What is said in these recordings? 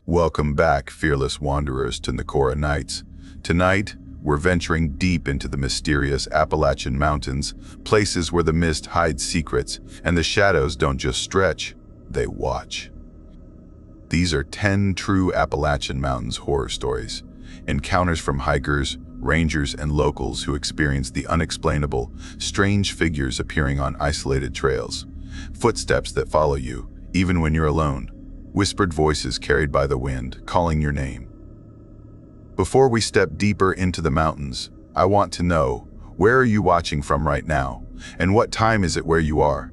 Welcome back, fearless wanderers, to Nakora Nights. Tonight, we're venturing deep into the mysterious Appalachian Mountains, places where the mist hides secrets and the shadows don't just stretch, they watch. These are 10 true Appalachian Mountains horror stories, encounters from hikers, rangers, and locals who experience the unexplainable, strange figures appearing on isolated trails, footsteps that follow you, even when you're alone, whispered voices carried by the wind, calling your name. Before we step deeper into the mountains, I want to know, where are you watching from right now, and what time is it where you are?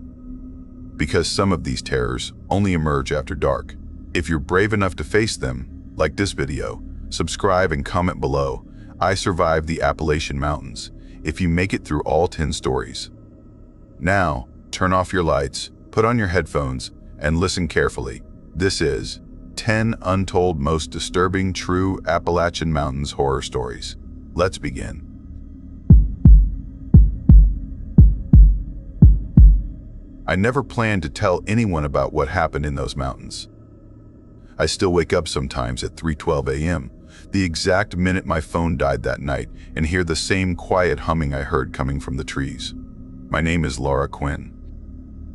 Because some of these terrors only emerge after dark. If you're brave enough to face them, like this video, subscribe and comment below. I survived the Appalachian Mountains, if you make it through all 10 stories. Now, turn off your lights, put on your headphones, and listen carefully. This is 10 Untold Most Disturbing True Appalachian Mountains Horror Stories. Let's begin. I never planned to tell anyone about what happened in those mountains. I still wake up sometimes at 3:12 a.m., the exact minute my phone died that night, and hear the same quiet humming I heard coming from the trees. My name is Laura Quinn.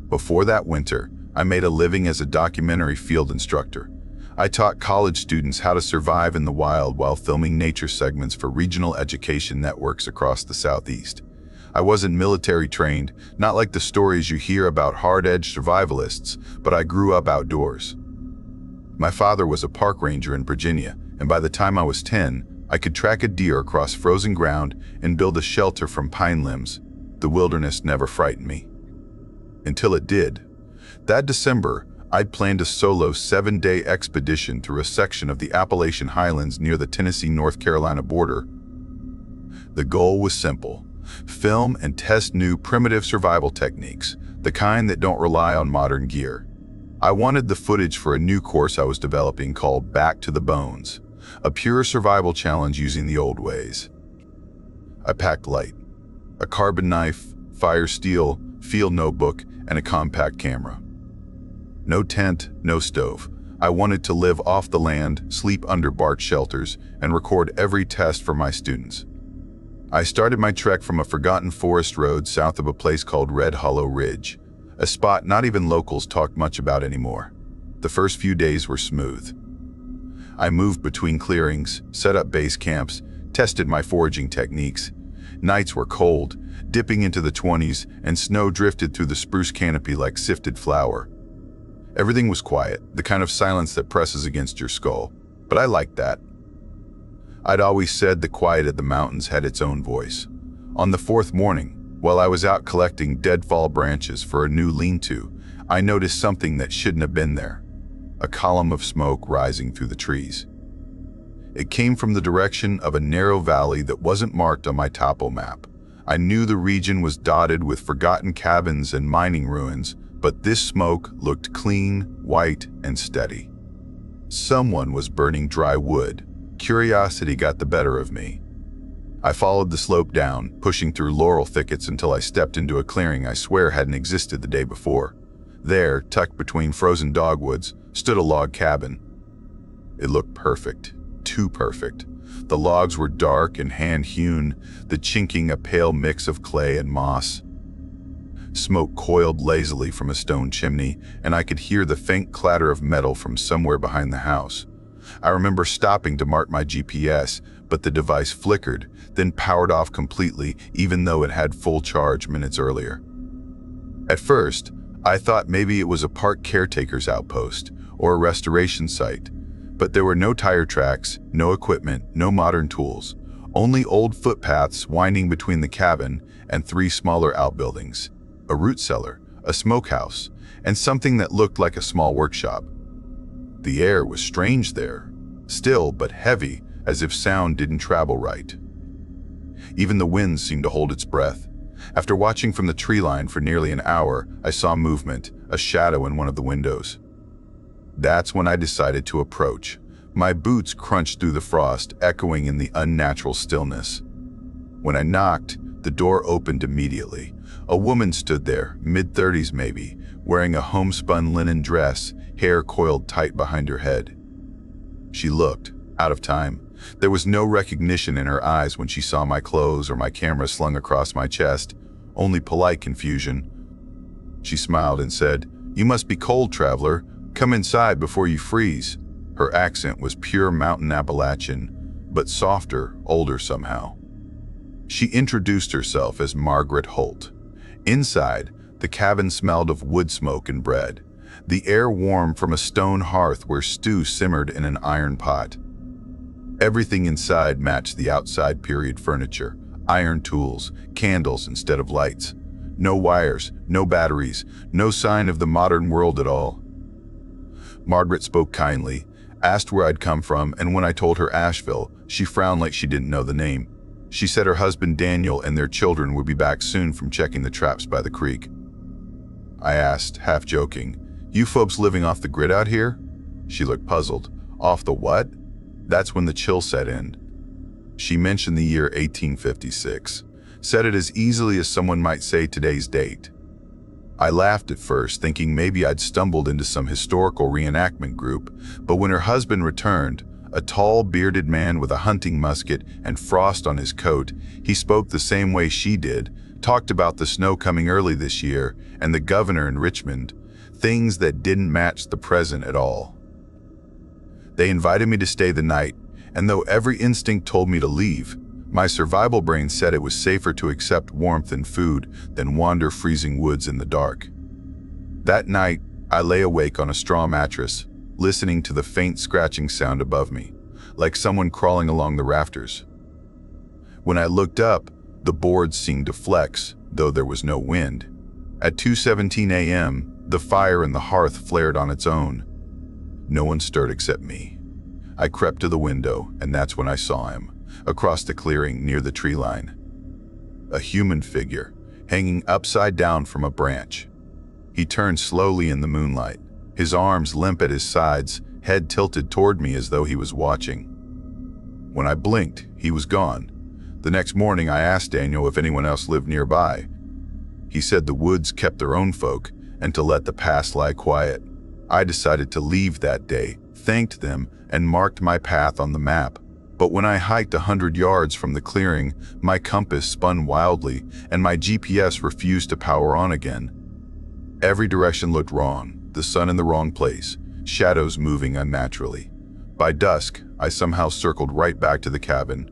Before that winter, I made a living as a documentary field instructor. I taught college students how to survive in the wild while filming nature segments for regional education networks across the Southeast. I wasn't military trained, not like the stories you hear about hard-edged survivalists, but I grew up outdoors. My father was a park ranger in Virginia, and by the time I was 10, I could track a deer across frozen ground and build a shelter from pine limbs. The wilderness never frightened me. Until it did. That December, I'd planned a solo 7-day expedition through a section of the Appalachian Highlands near the Tennessee-North Carolina border. The goal was simple: film and test new primitive survival techniques, the kind that don't rely on modern gear. I wanted the footage for a new course I was developing called Back to the Bones, a pure survival challenge using the old ways. I packed light: a carbon knife, fire steel, field notebook, and a compact camera. No tent, no stove. I wanted to live off the land, sleep under bark shelters, and record every test for my students. I started my trek from a forgotten forest road south of a place called Red Hollow Ridge, a spot not even locals talk much about anymore. The first few days were smooth. I moved between clearings, set up base camps, tested my foraging techniques. Nights were cold, dipping into the 20s, and snow drifted through the spruce canopy like sifted flour. Everything was quiet, the kind of silence that presses against your skull, but I liked that. I'd always said the quiet of the mountains had its own voice. On the 4th morning, while I was out collecting deadfall branches for a new lean-to, I noticed something that shouldn't have been there: a column of smoke rising through the trees. It came from the direction of a narrow valley that wasn't marked on my topo map. I knew the region was dotted with forgotten cabins and mining ruins, but this smoke looked clean, white, and steady. Someone was burning dry wood. Curiosity got the better of me. I followed the slope down, pushing through laurel thickets until I stepped into a clearing I swear hadn't existed the day before. There, tucked between frozen dogwoods, stood a log cabin. It looked perfect, too perfect. The logs were dark and hand-hewn, the chinking a pale mix of clay and moss. Smoke coiled lazily from a stone chimney, and I could hear the faint clatter of metal from somewhere behind the house. I remember stopping to mark my GPS, but the device flickered, then powered off completely, even though it had full charge minutes earlier. At first, I thought maybe it was a park caretaker's outpost or a restoration site, but there were no tire tracks, no equipment, no modern tools, only old footpaths winding between the cabin and 3 smaller outbuildings: a root cellar, a smokehouse, and something that looked like a small workshop. The air was strange there, still but heavy, as if sound didn't travel right. Even the wind seemed to hold its breath. After watching from the tree line for nearly an hour, I saw movement, a shadow in one of the windows. That's when I decided to approach. My boots crunched through the frost, echoing in the unnatural stillness. When I knocked, the door opened immediately. A woman stood there, mid-30s maybe, wearing a homespun linen dress, hair coiled tight behind her head. She looked out of time. There was no recognition in her eyes when she saw my clothes or my camera slung across my chest, only polite confusion. She smiled and said, "You must be cold, traveler. Come inside before you freeze." Her accent was pure mountain Appalachian, but softer, older somehow. She introduced herself as Margaret Holt. Inside, the cabin smelled of wood smoke and bread, the air warm from a stone hearth where stew simmered in an iron pot. Everything inside matched the outside period furniture, iron tools, candles instead of lights. No wires, no batteries, no sign of the modern world at all. Margaret spoke kindly, asked where I'd come from, and when I told her Asheville, she frowned like she didn't know the name. She said her husband Daniel and their children would be back soon from checking the traps by the creek. I asked, half joking, "You folks living off the grid out here?" She looked puzzled. "Off the what?" That's when the chill set in. She mentioned the year 1856, said it as easily as someone might say today's date. I laughed at first, thinking maybe I'd stumbled into some historical reenactment group, but when her husband returned, a tall, bearded man with a hunting musket and frost on his coat, he spoke the same way she did, talked about the snow coming early this year and the governor in Richmond, things that didn't match the present at all. They invited me to stay the night, and though every instinct told me to leave, my survival brain said it was safer to accept warmth and food than wander freezing woods in the dark. That night, I lay awake on a straw mattress, listening to the faint scratching sound above me, like someone crawling along the rafters. When I looked up, the boards seemed to flex, though there was no wind. At 2:17 a.m., the fire in the hearth flared on its own. No one stirred except me. I crept to the window, and that's when I saw him, across the clearing near the tree line. A human figure, hanging upside down from a branch. He turned slowly in the moonlight, his arms limp at his sides, head tilted toward me as though he was watching. When I blinked, he was gone. The next morning, I asked Daniel if anyone else lived nearby. He said the woods kept their own folk and to let the past lie quiet. I decided to leave that day, thanked them, and marked my path on the map. But when I hiked 100 yards from the clearing, my compass spun wildly and my GPS refused to power on again. Every direction looked wrong, the sun in the wrong place, shadows moving unnaturally. By dusk, I somehow circled right back to the cabin.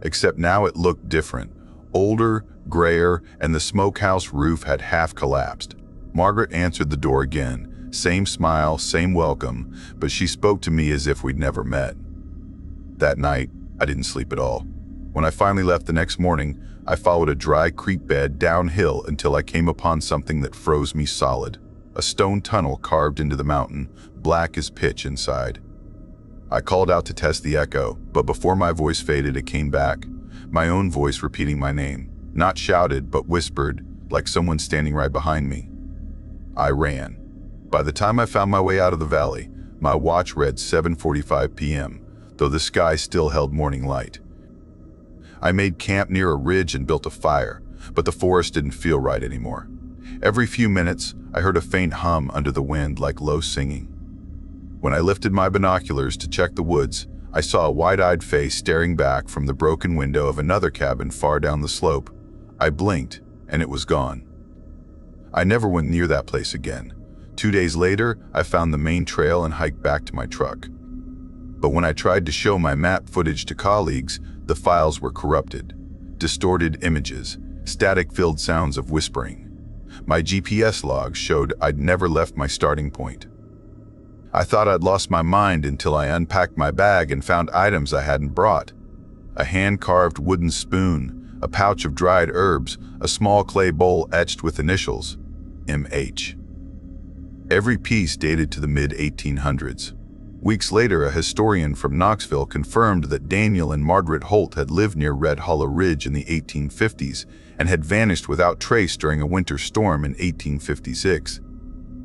Except now it looked different, older, grayer, and the smokehouse roof had half collapsed. Margaret answered the door again. Same smile, same welcome, but she spoke to me as if we'd never met. That night, I didn't sleep at all. When I finally left the next morning, I followed a dry creek bed downhill until I came upon something that froze me solid. A stone tunnel carved into the mountain, black as pitch inside. I called out to test the echo, but before my voice faded, it came back. My own voice repeating my name, not shouted, but whispered, like someone standing right behind me. I ran. By the time I found my way out of the valley, my watch read 7:45 p.m., though the sky still held morning light. I made camp near a ridge and built a fire, but the forest didn't feel right anymore. Every few minutes, I heard a faint hum under the wind like low singing. When I lifted my binoculars to check the woods, I saw a wide-eyed face staring back from the broken window of another cabin far down the slope. I blinked, and it was gone. I never went near that place again. 2 days later, I found the main trail and hiked back to my truck. But when I tried to show my map footage to colleagues, the files were corrupted. Distorted images, static-filled sounds of whispering. My GPS logs showed I'd never left my starting point. I thought I'd lost my mind until I unpacked my bag and found items I hadn't brought. A hand-carved wooden spoon, a pouch of dried herbs, a small clay bowl etched with initials, M.H. Every piece dated to the mid-1800s. Weeks later, a historian from Knoxville confirmed that Daniel and Margaret Holt had lived near Red Hollow Ridge in the 1850s and had vanished without trace during a winter storm in 1856.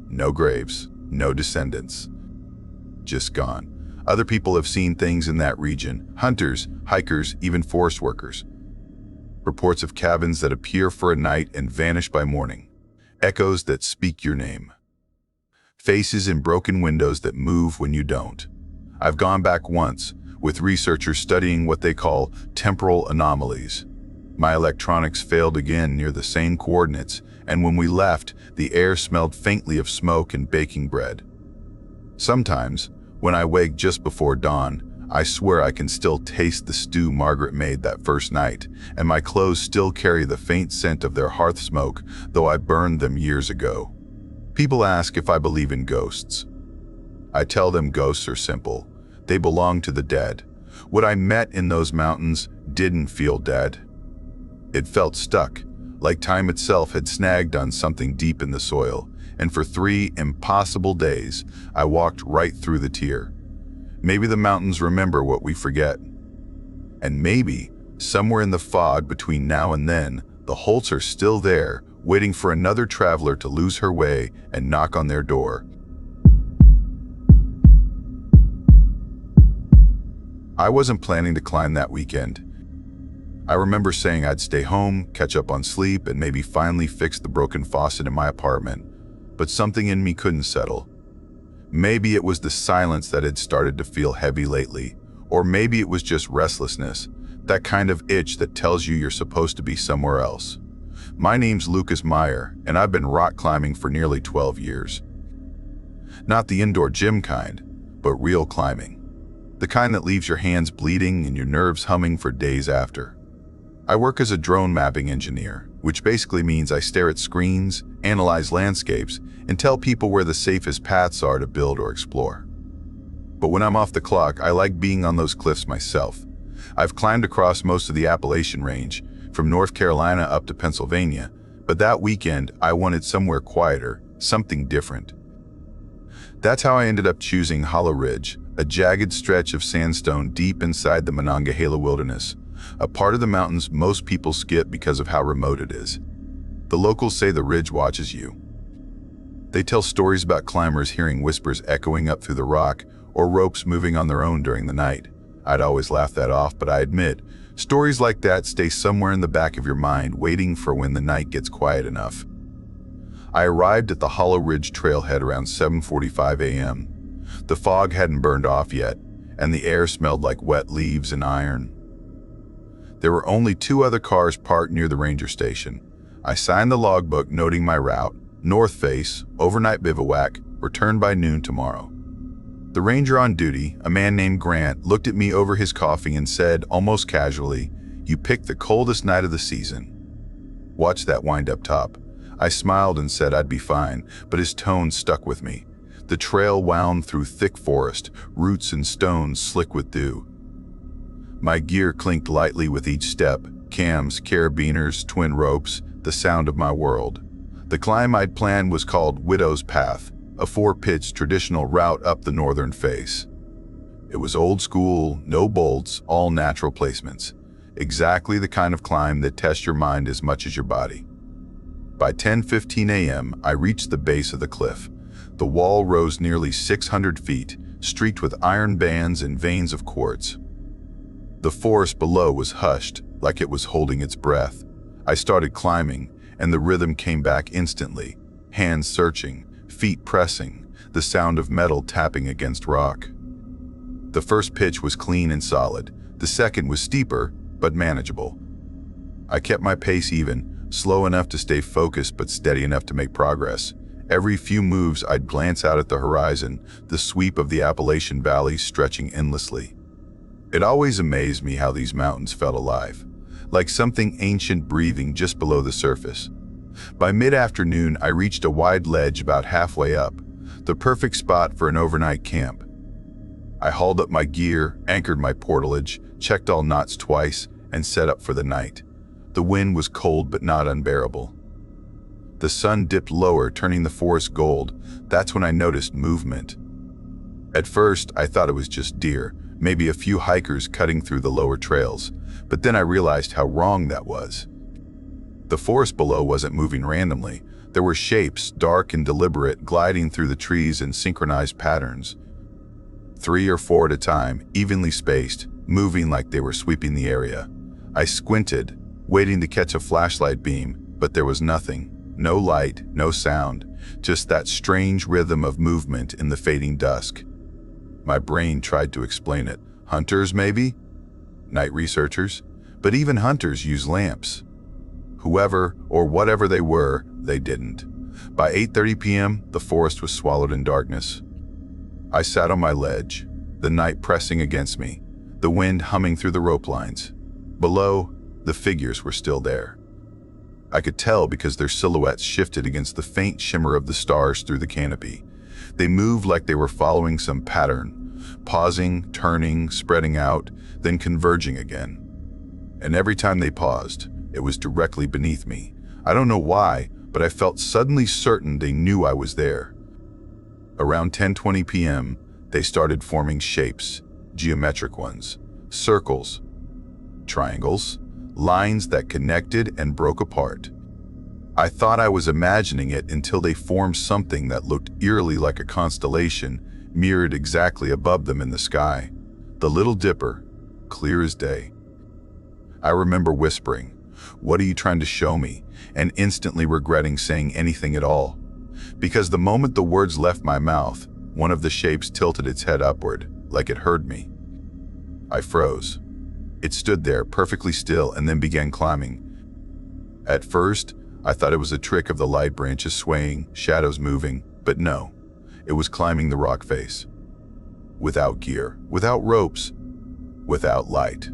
No graves, no descendants. Just gone. Other people have seen things in that region, hunters, hikers, even forest workers. Reports of cabins that appear for a night and vanish by morning. Echoes that speak your name. Faces in broken windows that move when you don't. I've gone back once, with researchers studying what they call temporal anomalies. My electronics failed again near the same coordinates, and when we left, the air smelled faintly of smoke and baking bread. Sometimes, when I wake just before dawn, I swear I can still taste the stew Margaret made that first night, and my clothes still carry the faint scent of their hearth smoke, though I burned them years ago. People ask if I believe in ghosts. I tell them ghosts are simple. They belong to the dead. What I met in those mountains didn't feel dead. It felt stuck, like time itself had snagged on something deep in the soil, and for 3 impossible days, I walked right through the tear. Maybe the mountains remember what we forget. And maybe, somewhere in the fog between now and then, the Holts are still there, waiting for another traveler to lose her way and knock on their door. I wasn't planning to climb that weekend. I remember saying I'd stay home, catch up on sleep, and maybe finally fix the broken faucet in my apartment. But something in me couldn't settle. Maybe it was the silence that had started to feel heavy lately, or maybe it was just restlessness, that kind of itch that tells you you're supposed to be somewhere else. My name's Lucas Meyer, and I've been rock climbing for nearly 12 years. Not the indoor gym kind, but real climbing. The kind that leaves your hands bleeding and your nerves humming for days after. I work as a drone mapping engineer, which basically means I stare at screens, analyze landscapes, and tell people where the safest paths are to build or explore. But when I'm off the clock, I like being on those cliffs myself. I've climbed across most of the Appalachian range, from North Carolina up to Pennsylvania, but that weekend I wanted somewhere quieter, something different. That's how I ended up choosing Hollow Ridge, a jagged stretch of sandstone deep inside the Monongahela Wilderness, a part of the mountains most people skip because of how remote it is. The locals say the ridge watches you. They tell stories about climbers hearing whispers echoing up through the rock or ropes moving on their own during the night. I'd always laugh that off, but I admit, stories like that stay somewhere in the back of your mind waiting for when the night gets quiet enough. I arrived at the Hollow Ridge trailhead around 7:45 a.m. The fog hadn't burned off yet, and the air smelled like wet leaves and iron. There were only 2 other cars parked near the ranger station. I signed the logbook noting my route, north face, overnight bivouac, return by noon tomorrow. The ranger on duty, a man named Grant, looked at me over his coffee and said, almost casually, "You picked the coldest night of the season. Watch that wind up top." I smiled and said I'd be fine, but his tone stuck with me. The trail wound through thick forest, roots and stones slick with dew. My gear clinked lightly with each step, cams, carabiners, twin ropes, the sound of my world. The climb I'd planned was called Widow's Path, a 4-pitch traditional route up the northern face. It was old school, no bolts, all natural placements. Exactly the kind of climb that tests your mind as much as your body. By 10:15 a.m., I reached the base of the cliff. The wall rose nearly 600 feet, streaked with iron bands and veins of quartz. The forest below was hushed, like it was holding its breath. I started climbing, and the rhythm came back instantly. Hands searching, feet pressing, the sound of metal tapping against rock. The first pitch was clean and solid. The second was steeper, but manageable. I kept my pace even, slow enough to stay focused but steady enough to make progress. Every few moves I'd glance out at the horizon, the sweep of the Appalachian Valley stretching endlessly. It always amazed me how these mountains felt alive, like something ancient breathing just below the surface. By mid-afternoon, I reached a wide ledge about halfway up, the perfect spot for an overnight camp. I hauled up my gear, anchored my portalage, checked all knots twice, and set up for the night. The wind was cold but not unbearable. The sun dipped lower, turning the forest gold. That's when I noticed movement. At first, I thought it was just deer, maybe a few hikers cutting through the lower trails, but then I realized how wrong that was. The forest below wasn't moving randomly. There were shapes, dark and deliberate, gliding through the trees in synchronized patterns. 3 or 4 at a time, evenly spaced, moving like they were sweeping the area. I squinted, waiting to catch a flashlight beam, but there was nothing. No light, no sound, just that strange rhythm of movement in the fading dusk. My brain tried to explain it. Hunters, maybe? Night researchers? But even hunters use lamps. Whoever or whatever they were, they didn't. By 8:30 p.m., the forest was swallowed in darkness. I sat on my ledge, the night pressing against me, the wind humming through the rope lines. Below, the figures were still there. I could tell because their silhouettes shifted against the faint shimmer of the stars through the canopy. They moved like they were following some pattern, pausing, turning, spreading out, then converging again. And every time they paused, it was directly beneath me. I don't know why, but I felt suddenly certain they knew I was there. Around 10:20 p.m., they started forming shapes, geometric ones, circles, triangles, lines that connected and broke apart. I thought I was imagining it until they formed something that looked eerily like a constellation, mirrored exactly above them in the sky. The Little Dipper, clear as day. I remember whispering, "What are you trying to show me?" and instantly regretting saying anything at all. Because the moment the words left my mouth, one of the shapes tilted its head upward, like it heard me. I froze. It stood there, perfectly still, and then began climbing. At first, I thought it was a trick of the light branches swaying, shadows moving, but no, it was climbing the rock face. Without gear, without ropes, without light.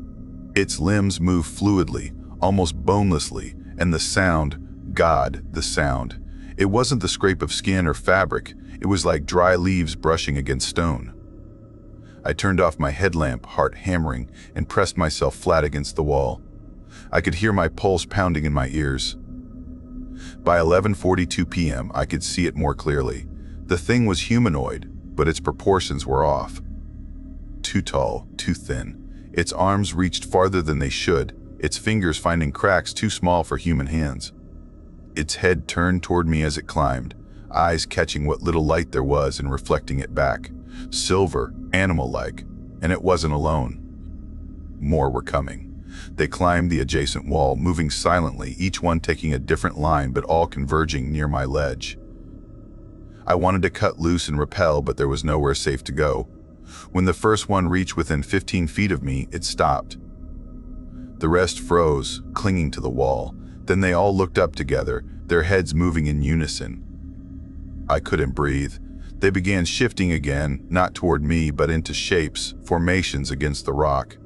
Its limbs moved fluidly, almost bonelessly, and the sound, God, the sound. It wasn't the scrape of skin or fabric, it was like dry leaves brushing against stone. I turned off my headlamp, heart hammering, and pressed myself flat against the wall. I could hear my pulse pounding in my ears. By 11:42 p.m., I could see it more clearly. The thing was humanoid, but its proportions were off. Too tall, too thin. Its arms reached farther than they should, its fingers finding cracks too small for human hands. Its head turned toward me as it climbed, eyes catching what little light there was and reflecting it back. Silver, animal-like, and it wasn't alone. More were coming. They climbed the adjacent wall, moving silently, each one taking a different line but all converging near my ledge. I wanted to cut loose and repel, but there was nowhere safe to go. When the first one reached within 15 feet of me, it stopped. The rest froze, clinging to the wall. Then they all looked up together, their heads moving in unison. I couldn't breathe. They began shifting again, not toward me, but into shapes, formations against the rock.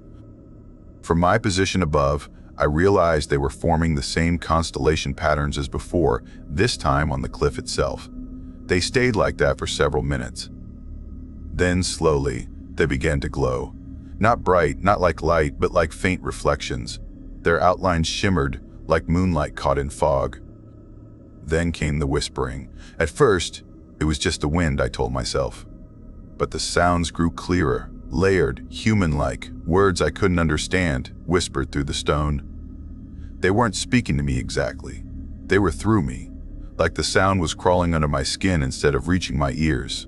From my position above, I realized they were forming the same constellation patterns as before, this time on the cliff itself. They stayed like that for several minutes. Then, slowly, they began to glow. Not bright, not like light, but like faint reflections. Their outlines shimmered, like moonlight caught in fog. Then came the whispering. At first, it was just the wind, I told myself. But the sounds grew clearer, layered, human-like, words I couldn't understand, whispered through the stone. They weren't speaking to me exactly. They were through me, like the sound was crawling under my skin instead of reaching my ears.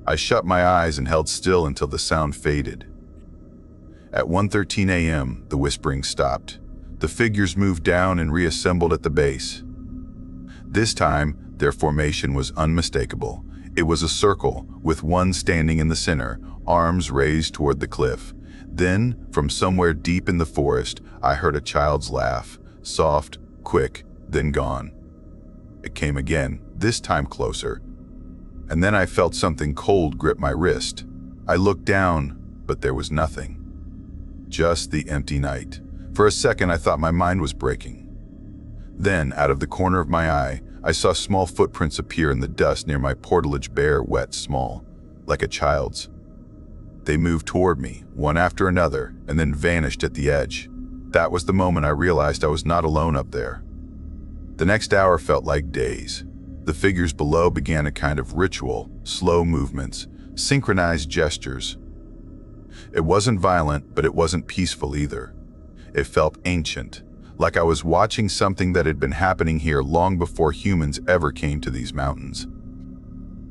I shut my eyes and held still until the sound faded. At 1:13 a.m., the whispering stopped. The figures moved down and reassembled at the base. This time, their formation was unmistakable. It was a circle, with one standing in the center, arms raised toward the cliff. Then, from somewhere deep in the forest, I heard a child's laugh, soft, quick, then gone. It came again, this time closer. And then I felt something cold grip my wrist. I looked down, but there was nothing. Just the empty night. For a second, I thought my mind was breaking. Then, out of the corner of my eye, I saw small footprints appear in the dust near my portalage, bare, wet, small, like a child's. They moved toward me, one after another, and then vanished at the edge. That was the moment I realized I was not alone up there. The next hour felt like days. The figures below began a kind of ritual, slow movements, synchronized gestures. It wasn't violent, but it wasn't peaceful either. It felt ancient, like I was watching something that had been happening here long before humans ever came to these mountains.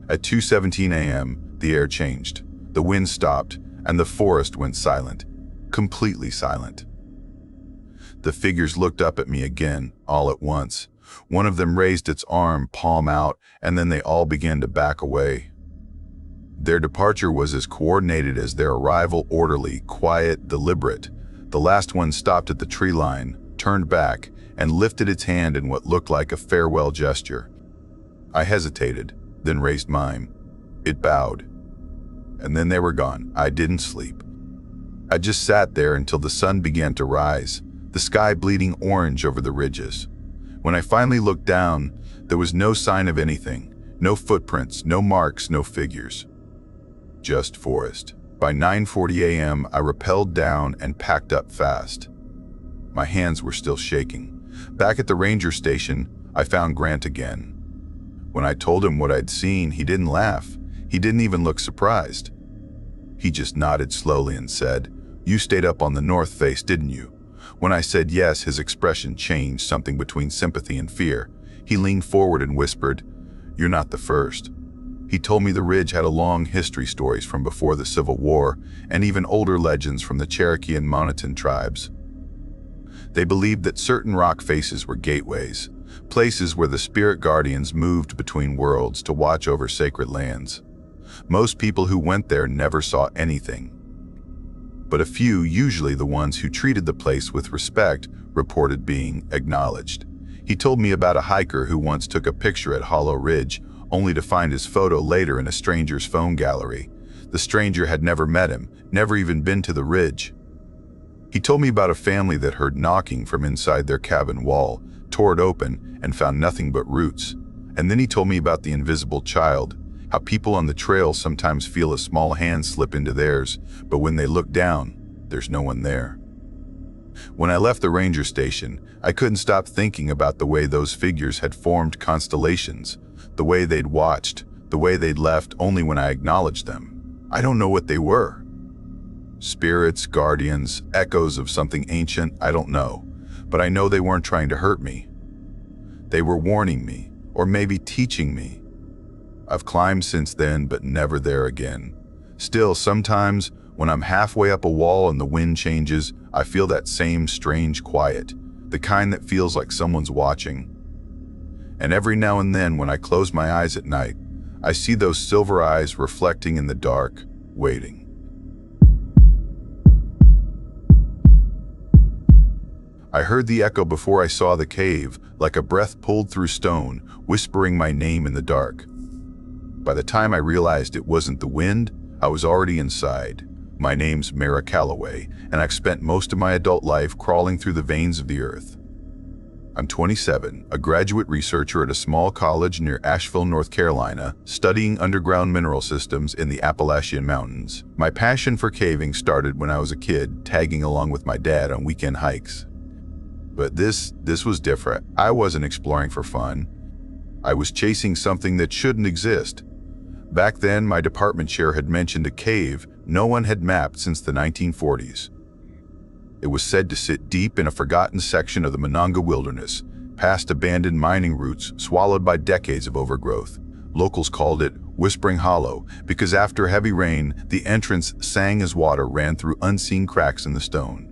At 2:17 a.m., the air changed. The wind stopped, and the forest went silent, completely silent. The figures looked up at me again, all at once. One of them raised its arm, palm out, and then they all began to back away. Their departure was as coordinated as their arrival, orderly, quiet, deliberate. The last one stopped at the tree line, turned back, and lifted its hand in what looked like a farewell gesture. I hesitated, then raised mine. It bowed. And then they were gone. I didn't sleep. I just sat there until the sun began to rise, the sky bleeding orange over the ridges. When I finally looked down, there was no sign of anything. No footprints, no marks, no figures. Just forest. By 9:40 a.m., I rappelled down and packed up fast. My hands were still shaking. Back at the ranger station, I found Grant again. When I told him what I'd seen, he didn't laugh. He didn't even look surprised. He just nodded slowly and said, "You stayed up on the north face, didn't you?" When I said yes, his expression changed, something between sympathy and fear. He leaned forward and whispered, "You're not the first." He told me the ridge had a long history, stories from before the Civil War, and even older legends from the Cherokee and Monoton tribes. They believed that certain rock faces were gateways, places where the spirit guardians moved between worlds to watch over sacred lands. Most people who went there never saw anything. But a few, usually the ones who treated the place with respect, reported being acknowledged. He told me about a hiker who once took a picture at Hollow Ridge, only to find his photo later in a stranger's phone gallery. The stranger had never met him, never even been to the ridge. He told me about a family that heard knocking from inside their cabin wall, tore it open, and found nothing but roots. And then he told me about the invisible child, how people on the trail sometimes feel a small hand slip into theirs, but when they look down, there's no one there. When I left the ranger station, I couldn't stop thinking about the way those figures had formed constellations, the way they'd watched, the way they'd left only when I acknowledged them. I don't know what they were. Spirits, guardians, echoes of something ancient, I don't know. But I know they weren't trying to hurt me. They were warning me, or maybe teaching me. I've climbed since then, but never there again. Still, sometimes, when I'm halfway up a wall and the wind changes, I feel that same strange quiet, the kind that feels like someone's watching. And every now and then, when I close my eyes at night, I see those silver eyes reflecting in the dark, waiting. I heard the echo before I saw the cave, like a breath pulled through stone, whispering my name in the dark. By the time I realized it wasn't the wind, I was already inside. My name's Mara Calloway, and I've spent most of my adult life crawling through the veins of the earth. I'm 27, a graduate researcher at a small college near Asheville, North Carolina, studying underground mineral systems in the Appalachian Mountains. My passion for caving started when I was a kid, tagging along with my dad on weekend hikes. But this was different. I wasn't exploring for fun. I was chasing something that shouldn't exist. Back then, my department chair had mentioned a cave no one had mapped since the 1940s. It was said to sit deep in a forgotten section of the Monongah Wilderness, past abandoned mining routes swallowed by decades of overgrowth. Locals called it Whispering Hollow because after heavy rain, the entrance sang as water ran through unseen cracks in the stone.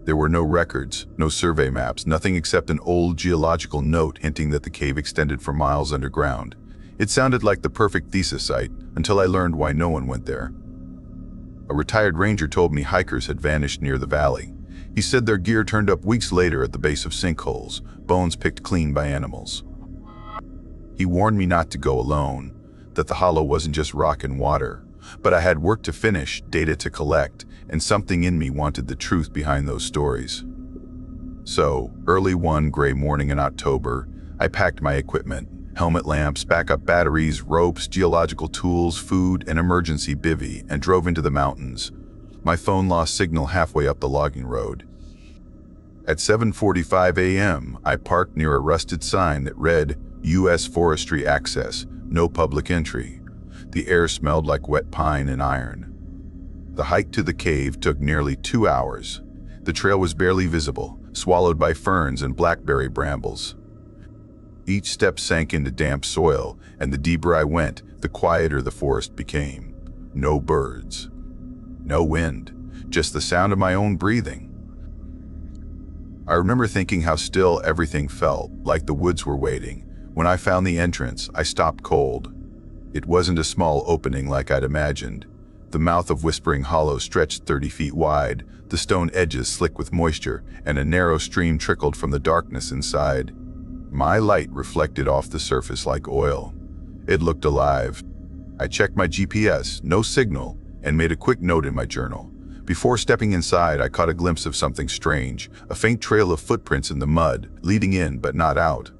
There were no records, no survey maps, nothing except an old geological note hinting that the cave extended for miles underground. It sounded like the perfect thesis site until I learned why no one went there. A retired ranger told me hikers had vanished near the valley. He said their gear turned up weeks later at the base of sinkholes, bones picked clean by animals. He warned me not to go alone, that the hollow wasn't just rock and water, but I had work to finish, data to collect, and something in me wanted the truth behind those stories. So, early one gray morning in October, I packed my equipment, helmet lamps, backup batteries, ropes, geological tools, food, and emergency bivvy, and drove into the mountains. My phone lost signal halfway up the logging road. At 7:45 a.m., I parked near a rusted sign that read, U.S. Forestry Access, no public entry. The air smelled like wet pine and iron. The hike to the cave took nearly 2 hours. The trail was barely visible, swallowed by ferns and blackberry brambles. Each step sank into damp soil, and the deeper I went, the quieter the forest became. No birds. No wind. Just the sound of my own breathing. I remember thinking how still everything felt, like the woods were waiting. When I found the entrance, I stopped cold. It wasn't a small opening like I'd imagined. The mouth of Whispering Hollow stretched 30 feet wide, the stone edges slick with moisture, and a narrow stream trickled from the darkness inside. My light reflected off the surface like oil. It looked alive. I checked my GPS, no signal, and made a quick note in my journal. Before stepping inside, I caught a glimpse of something strange, a faint trail of footprints in the mud, leading in but not out.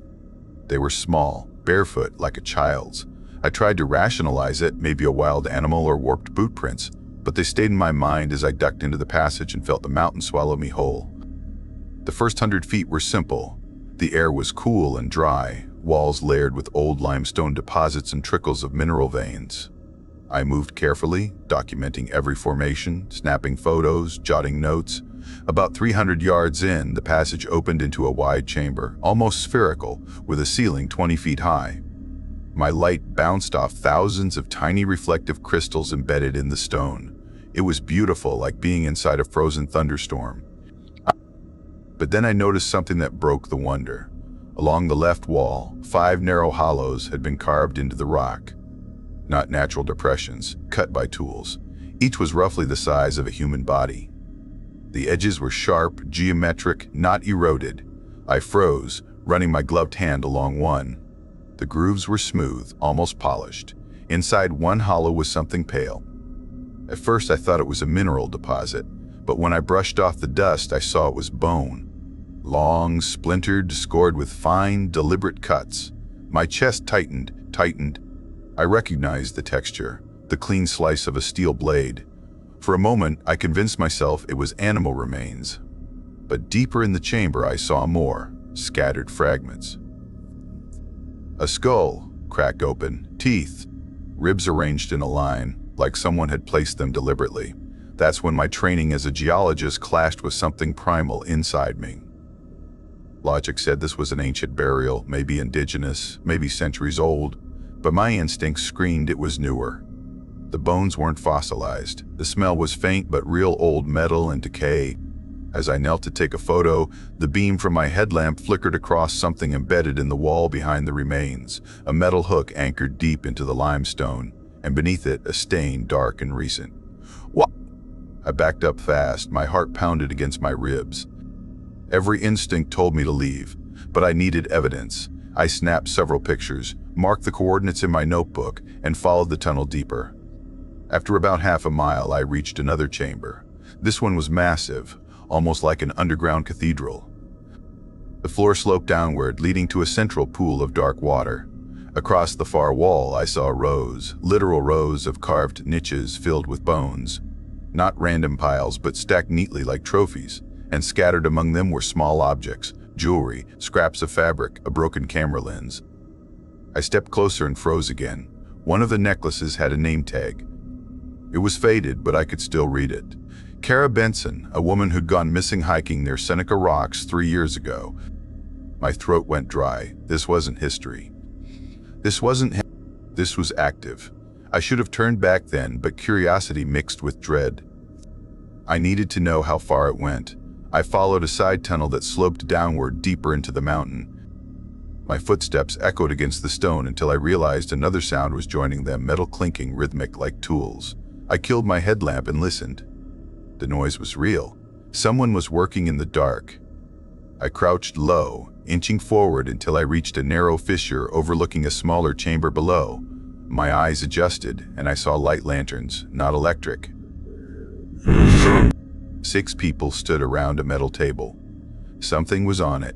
They were small, barefoot, like a child's. I tried to rationalize it, maybe a wild animal or warped boot prints, but they stayed in my mind as I ducked into the passage and felt the mountain swallow me whole. The first 100 feet were simple. The air was cool and dry, walls layered with old limestone deposits and trickles of mineral veins. I moved carefully, documenting every formation, snapping photos, jotting notes. About 300 yards in, the passage opened into a wide chamber, almost spherical, with a ceiling 20 feet high. My light bounced off thousands of tiny reflective crystals embedded in the stone. It was beautiful, like being inside a frozen thunderstorm. But then I noticed something that broke the wonder. Along the left wall, 5 narrow hollows had been carved into the rock. Not natural depressions, cut by tools. Each was roughly the size of a human body. The edges were sharp, geometric, not eroded. I froze, running my gloved hand along one. The grooves were smooth, almost polished. Inside one hollow was something pale. At first I thought it was a mineral deposit, but when I brushed off the dust, I saw it was bone. Long, splintered, scored with fine, deliberate cuts. My chest tightened. I recognized the texture, the clean slice of a steel blade. For a moment, I convinced myself it was animal remains. But deeper in the chamber, I saw more, scattered fragments. A skull, cracked open, teeth, ribs arranged in a line, like someone had placed them deliberately. That's when my training as a geologist clashed with something primal inside me. Logic said this was an ancient burial, maybe indigenous, maybe centuries old, but my instincts screamed it was newer. The bones weren't fossilized. The smell was faint but real, old metal and decay. As I knelt to take a photo, the beam from my headlamp flickered across something embedded in the wall behind the remains, a metal hook anchored deep into the limestone, and beneath it a stain dark and recent. What? I backed up fast, my heart pounded against my ribs. Every instinct told me to leave, but I needed evidence. I snapped several pictures, marked the coordinates in my notebook, and followed the tunnel deeper. After about half a mile, I reached another chamber. This one was massive, almost like an underground cathedral. The floor sloped downward, leading to a central pool of dark water. Across the far wall, I saw rows, literal rows of carved niches filled with bones. Not random piles, but stacked neatly like trophies, and scattered among them were small objects, jewelry, scraps of fabric, a broken camera lens. I stepped closer and froze again. One of the necklaces had a name tag. It was faded, but I could still read it. Kara Benson, a woman who'd gone missing hiking near Seneca Rocks 3 years ago. My throat went dry. This wasn't history. This was active. I should have turned back then, but curiosity mixed with dread. I needed to know how far it went. I followed a side tunnel that sloped downward deeper into the mountain. My footsteps echoed against the stone until I realized another sound was joining them, metal clinking, rhythmic like tools. I killed my headlamp and listened. The noise was real. Someone was working in the dark. I crouched low, inching forward until I reached a narrow fissure overlooking a smaller chamber below. My eyes adjusted, and I saw light lanterns, not electric. 6 people stood around a metal table. Something was on it.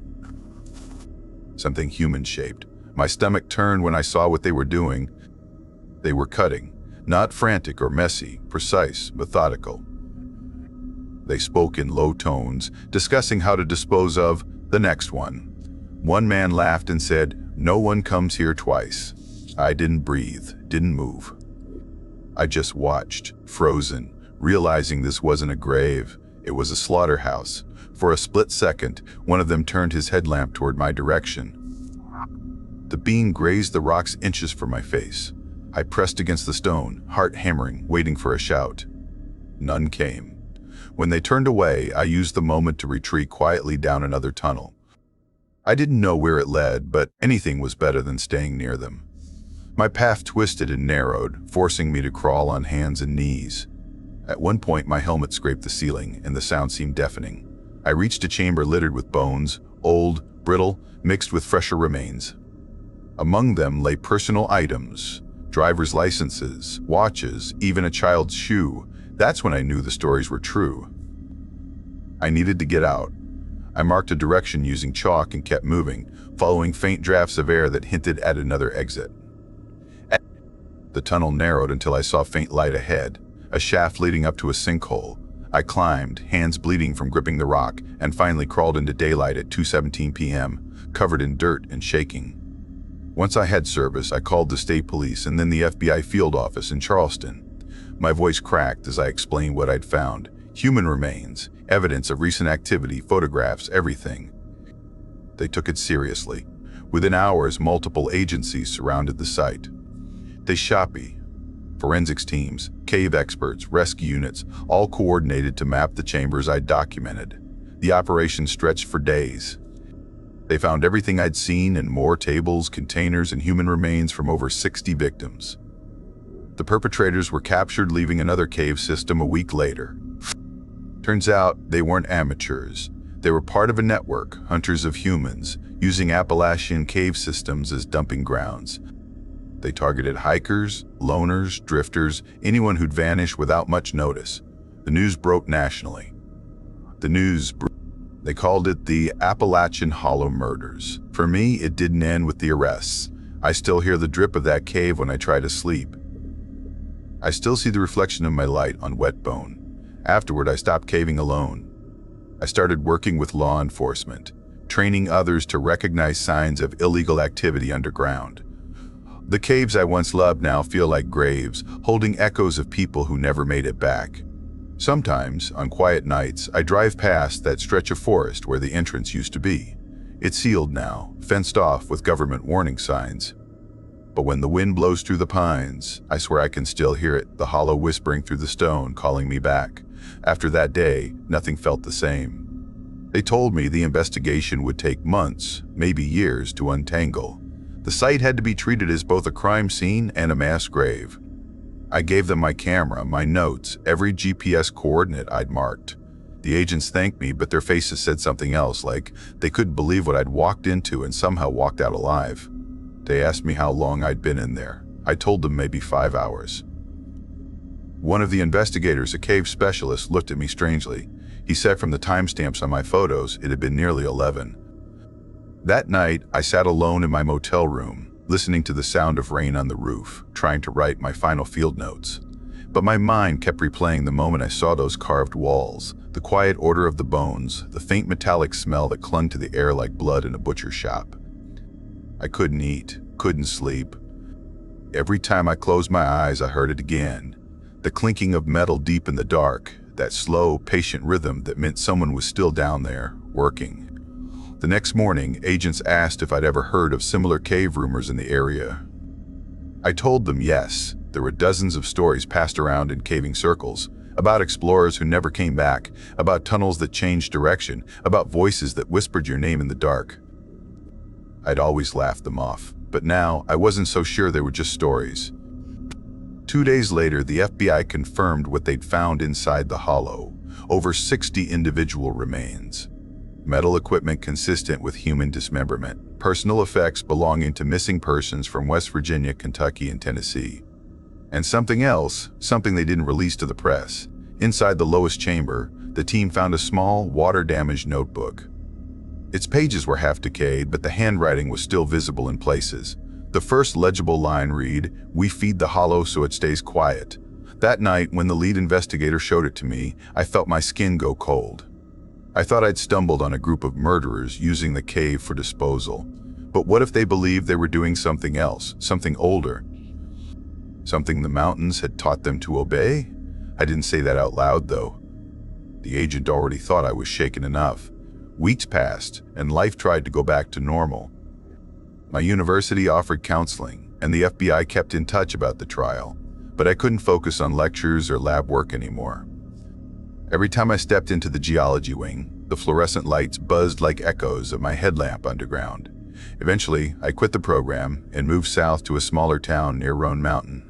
Something human-shaped. My stomach turned when I saw what they were doing. They were cutting, not frantic or messy, precise, methodical. They spoke in low tones, discussing how to dispose of the next one. One man laughed and said, "No one comes here twice." I didn't breathe, didn't move. I just watched, frozen, realizing this wasn't a grave, it was a slaughterhouse. For a split second, one of them turned his headlamp toward my direction. The beam grazed the rocks inches from my face. I pressed against the stone, heart hammering, waiting for a shout. None came. When they turned away, I used the moment to retreat quietly down another tunnel. I didn't know where it led, but anything was better than staying near them. My path twisted and narrowed, forcing me to crawl on hands and knees. At one point, my helmet scraped the ceiling, and the sound seemed deafening. I reached a chamber littered with bones, old, brittle, mixed with fresher remains. Among them lay personal items, driver's licenses, watches, even a child's shoe. That's when I knew the stories were true. I needed to get out. I marked a direction using chalk and kept moving, following faint drafts of air that hinted at another exit. The tunnel narrowed until I saw faint light ahead, a shaft leading up to a sinkhole. I climbed, hands bleeding from gripping the rock, and finally crawled into daylight at 2:17 p.m., covered in dirt and shaking. Once I had service, I called the state police and then the FBI field office in Charleston. My voice cracked as I explained what I'd found. Human remains, evidence of recent activity, photographs, everything. They took it seriously. Within hours, multiple agencies surrounded the site. They shot me. Forensics teams, cave experts, rescue units, all coordinated to map the chambers I'd documented. The operation stretched for days. They found everything I'd seen and more: tables, containers, and human remains from over 60 victims. The perpetrators were captured, leaving another cave system a week later. Turns out they weren't amateurs. They were part of a network, hunters of humans, using Appalachian cave systems as dumping grounds. They targeted hikers, loners, drifters, anyone who'd vanish without much notice. The news broke nationally. They called it the Appalachian Hollow Murders. For me, it didn't end with the arrests. I still hear the drip of that cave when I try to sleep. I still see the reflection of my light on wet bone. Afterward, I stopped caving alone. I started working with law enforcement, training others to recognize signs of illegal activity underground. The caves I once loved now feel like graves, holding echoes of people who never made it back. Sometimes, on quiet nights, I drive past that stretch of forest where the entrance used to be. It's sealed now, fenced off with government warning signs. But when the wind blows through the pines, I swear I can still hear it, the hollow whispering through the stone, calling me back. After that day, nothing felt the same. They told me the investigation would take months, maybe years, to untangle. The site had to be treated as both a crime scene and a mass grave. I gave them my camera, my notes, every GPS coordinate I'd marked. The agents thanked me, but their faces said something else, like they couldn't believe what I'd walked into and somehow walked out alive. They asked me how long I'd been in there. I told them maybe 5 hours. One of the investigators, a cave specialist, looked at me strangely. He said from the timestamps on my photos, it had been nearly 11. That night, I sat alone in my motel room, listening to the sound of rain on the roof, trying to write my final field notes. But my mind kept replaying the moment I saw those carved walls, the quiet order of the bones, the faint metallic smell that clung to the air like blood in a butcher's shop. I couldn't eat, couldn't sleep. Every time I closed my eyes, I heard it again. The clinking of metal deep in the dark, that slow, patient rhythm that meant someone was still down there, working. The next morning, agents asked if I'd ever heard of similar cave rumors in the area. I told them yes. There were dozens of stories passed around in caving circles, about explorers who never came back, about tunnels that changed direction, about voices that whispered your name in the dark. I'd always laughed them off, but now I wasn't so sure they were just stories. 2 days later, the FBI confirmed what they'd found inside the hollow: over 60 individual remains. Metal equipment consistent with human dismemberment, personal effects belonging to missing persons from West Virginia, Kentucky, and Tennessee. And something else, something they didn't release to the press. Inside the lowest chamber, the team found a small, water-damaged notebook. Its pages were half decayed, but the handwriting was still visible in places. The first legible line read, "We feed the hollow so it stays quiet." That night, when the lead investigator showed it to me, I felt my skin go cold. I thought I'd stumbled on a group of murderers using the cave for disposal. But what if they believed they were doing something else, something older? Something the mountains had taught them to obey? I didn't say that out loud, though. The agent already thought I was shaken enough. Weeks passed, and life tried to go back to normal. My university offered counseling, and the FBI kept in touch about the trial, but I couldn't focus on lectures or lab work anymore. Every time I stepped into the geology wing, the fluorescent lights buzzed like echoes of my headlamp underground. Eventually, I quit the program and moved south to a smaller town near Roan Mountain.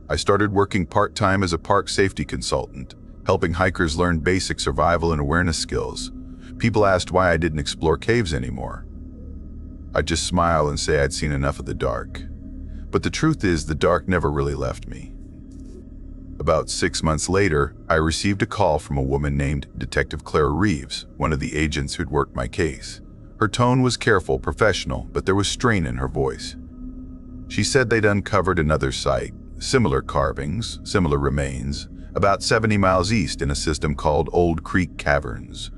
I started working part-time as a park safety consultant, helping hikers learn basic survival and awareness skills. People asked why I didn't explore caves anymore. I'd just smile and say I'd seen enough of the dark. But the truth is, the dark never really left me. About 6 months later, I received a call from a woman named Detective Clara Reeves, one of the agents who'd worked my case. Her tone was careful, professional, but there was strain in her voice. She said they'd uncovered another site, similar carvings, similar remains, about 70 miles east in a system called Old Creek Caverns.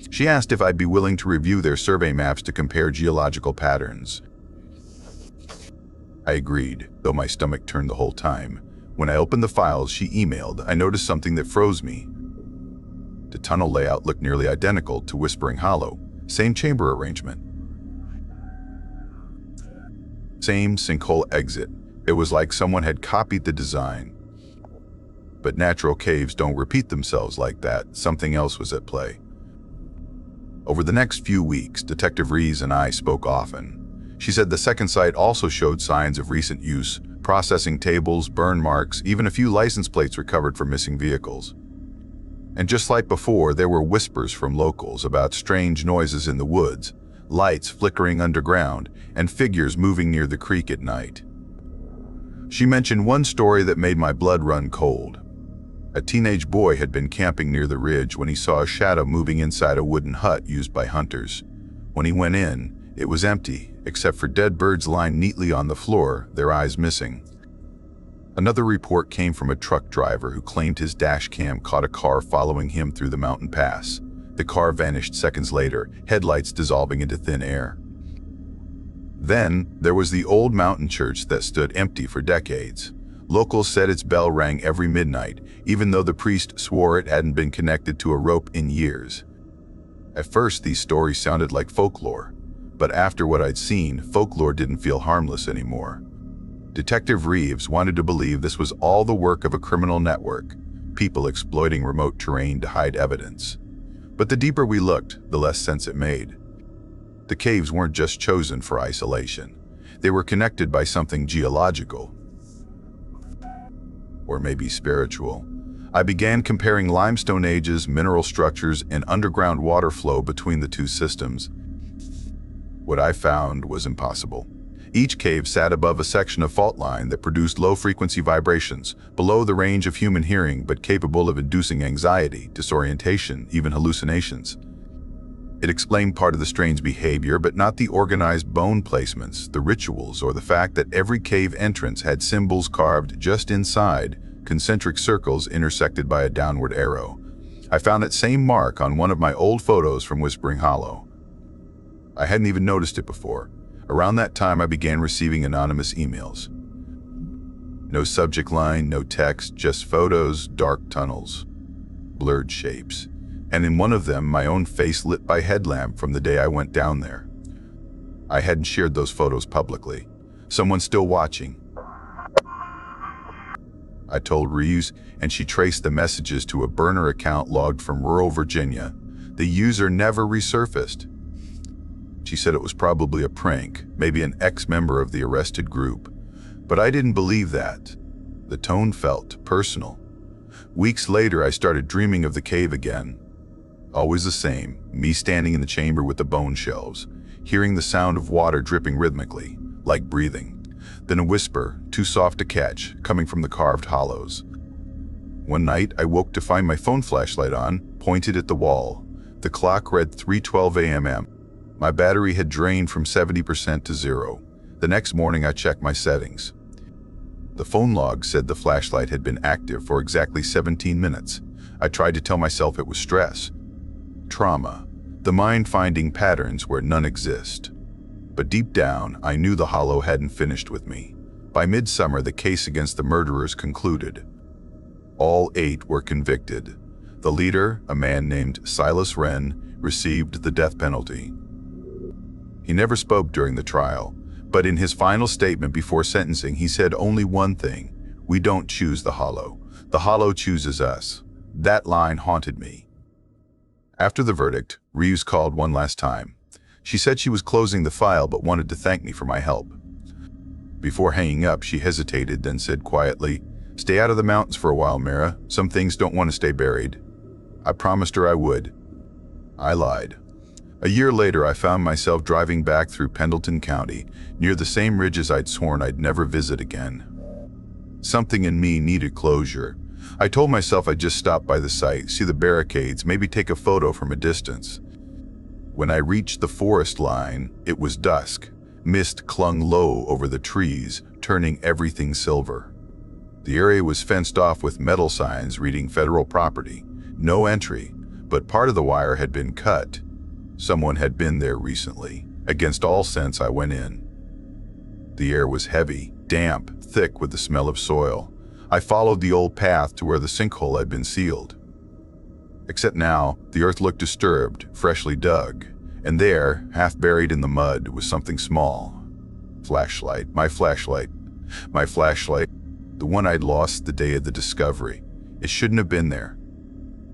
She asked if I'd be willing to review their survey maps to compare geological patterns. I agreed, though my stomach turned the whole time. When I opened the files she emailed, I noticed something that froze me. The tunnel layout looked nearly identical to Whispering Hollow, same chamber arrangement. Same sinkhole exit. It was like someone had copied the design. But natural caves don't repeat themselves like that. Something else was at play. Over the next few weeks, Detective Reeves and I spoke often. She said the second site also showed signs of recent use, processing tables, burn marks, even a few license plates recovered from missing vehicles. And just like before, there were whispers from locals about strange noises in the woods, lights flickering underground, and figures moving near the creek at night. She mentioned one story that made my blood run cold. A teenage boy had been camping near the ridge when he saw a shadow moving inside a wooden hut used by hunters. When he went in, it was empty, except for dead birds lying neatly on the floor, their eyes missing. Another report came from a truck driver who claimed his dash cam caught a car following him through the mountain pass. The car vanished seconds later, headlights dissolving into thin air. Then, there was the old mountain church that stood empty for decades. Locals said its bell rang every midnight, even though the priest swore it hadn't been connected to a rope in years. At first, these stories sounded like folklore, but after what I'd seen, folklore didn't feel harmless anymore. Detective Reeves wanted to believe this was all the work of a criminal network, people exploiting remote terrain to hide evidence. But the deeper we looked, the less sense it made. The caves weren't just chosen for isolation. They were connected by something geological, or maybe spiritual. I began comparing limestone ages, mineral structures, and underground water flow between the two systems. What I found was impossible. Each cave sat above a section of fault line that produced low-frequency vibrations, below the range of human hearing but capable of inducing anxiety, disorientation, even hallucinations. It explained part of the strange behavior, but not the organized bone placements, the rituals, or the fact that every cave entrance had symbols carved just inside, concentric circles intersected by a downward arrow. I found that same mark on one of my old photos from Whispering Hollow. I hadn't even noticed it before. Around that time, I began receiving anonymous emails. No subject line, no text, just photos, dark tunnels, blurred shapes. And in one of them, my own face lit by headlamp from the day I went down there. I hadn't shared those photos publicly. Someone's still watching. I told Reeves, and she traced the messages to a burner account logged from rural Virginia. The user never resurfaced. She said it was probably a prank, maybe an ex-member of the arrested group. But I didn't believe that. The tone felt personal. Weeks later, I started dreaming of the cave again. Always the same, me standing in the chamber with the bone shelves, hearing the sound of water dripping rhythmically, like breathing. Then a whisper, too soft to catch, coming from the carved hollows. One night, I woke to find my phone flashlight on, pointed at the wall. The clock read 3:12 a.m. My battery had drained from 70% to 0. The next morning, I checked my settings. The phone log said the flashlight had been active for exactly 17 minutes. I tried to tell myself it was stress, trauma, the mind finding patterns where none exist. But deep down, I knew the hollow hadn't finished with me. By midsummer, the case against the murderers concluded. All 8 were convicted. The leader, a man named Silas Wren, received the death penalty. He never spoke during the trial, but in his final statement before sentencing, he said only one thing: we don't choose the hollow. The hollow chooses us. That line haunted me. After the verdict, Reeves called one last time. She said she was closing the file but wanted to thank me for my help. Before hanging up, she hesitated, then said quietly, "Stay out of the mountains for a while, Mara. Some things don't want to stay buried." I promised her I would. I lied. A year later, I found myself driving back through Pendleton County, near the same ridges I'd sworn I'd never visit again. Something in me needed closure. I told myself I'd just stop by the site, see the barricades, maybe take a photo from a distance. When I reached the forest line, it was dusk. Mist clung low over the trees, turning everything silver. The area was fenced off with metal signs reading federal property. No entry, but part of the wire had been cut. Someone had been there recently. Against all sense, I went in. The air was heavy, damp, thick with the smell of soil. I followed the old path to where the sinkhole had been sealed. Except now, the earth looked disturbed, freshly dug, and there, half buried in the mud, was something small. Flashlight, my flashlight, the one I'd lost the day of the discovery. It shouldn't have been there.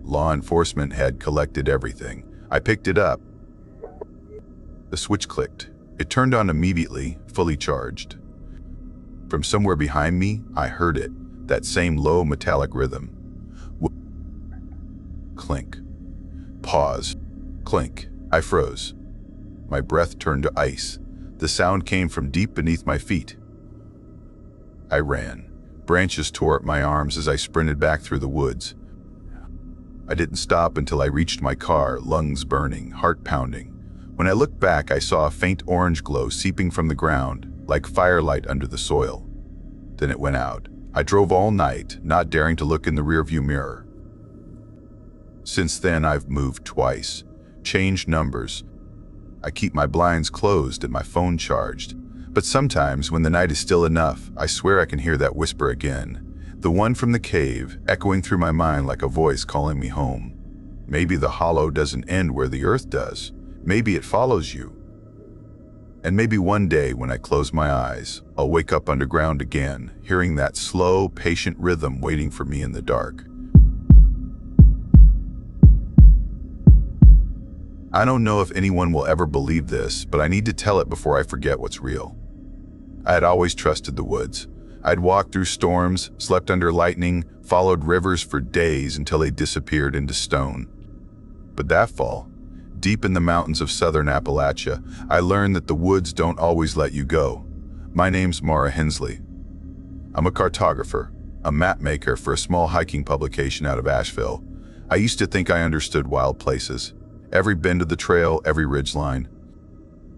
Law enforcement had collected everything. I picked it up. The switch clicked. It turned on immediately, fully charged. From somewhere behind me, I heard it, that same low metallic rhythm. Clink. Pause. Clink. I froze. My breath turned to ice. The sound came from deep beneath my feet. I ran. Branches tore at my arms as I sprinted back through the woods. I didn't stop until I reached my car, lungs burning, heart pounding. When I looked back, I saw a faint orange glow seeping from the ground, like firelight under the soil. Then it went out. I drove all night, not daring to look in the rearview mirror. Since then, I've moved twice, changed numbers. I keep my blinds closed and my phone charged. But sometimes, when the night is still enough, I swear I can hear that whisper again. The one from the cave, echoing through my mind like a voice calling me home. Maybe the hollow doesn't end where the earth does. Maybe it follows you. And maybe one day when I close my eyes, I'll wake up underground again, hearing that slow, patient rhythm waiting for me in the dark. I don't know if anyone will ever believe this, but I need to tell it before I forget what's real. I had always trusted the woods. I'd walked through storms, slept under lightning, followed rivers for days until they disappeared into stone. But that fall, deep in the mountains of southern Appalachia, I learned that the woods don't always let you go. My name's Mara Hensley. I'm a cartographer, a map maker for a small hiking publication out of Asheville. I used to think I understood wild places, every bend of the trail, every ridgeline.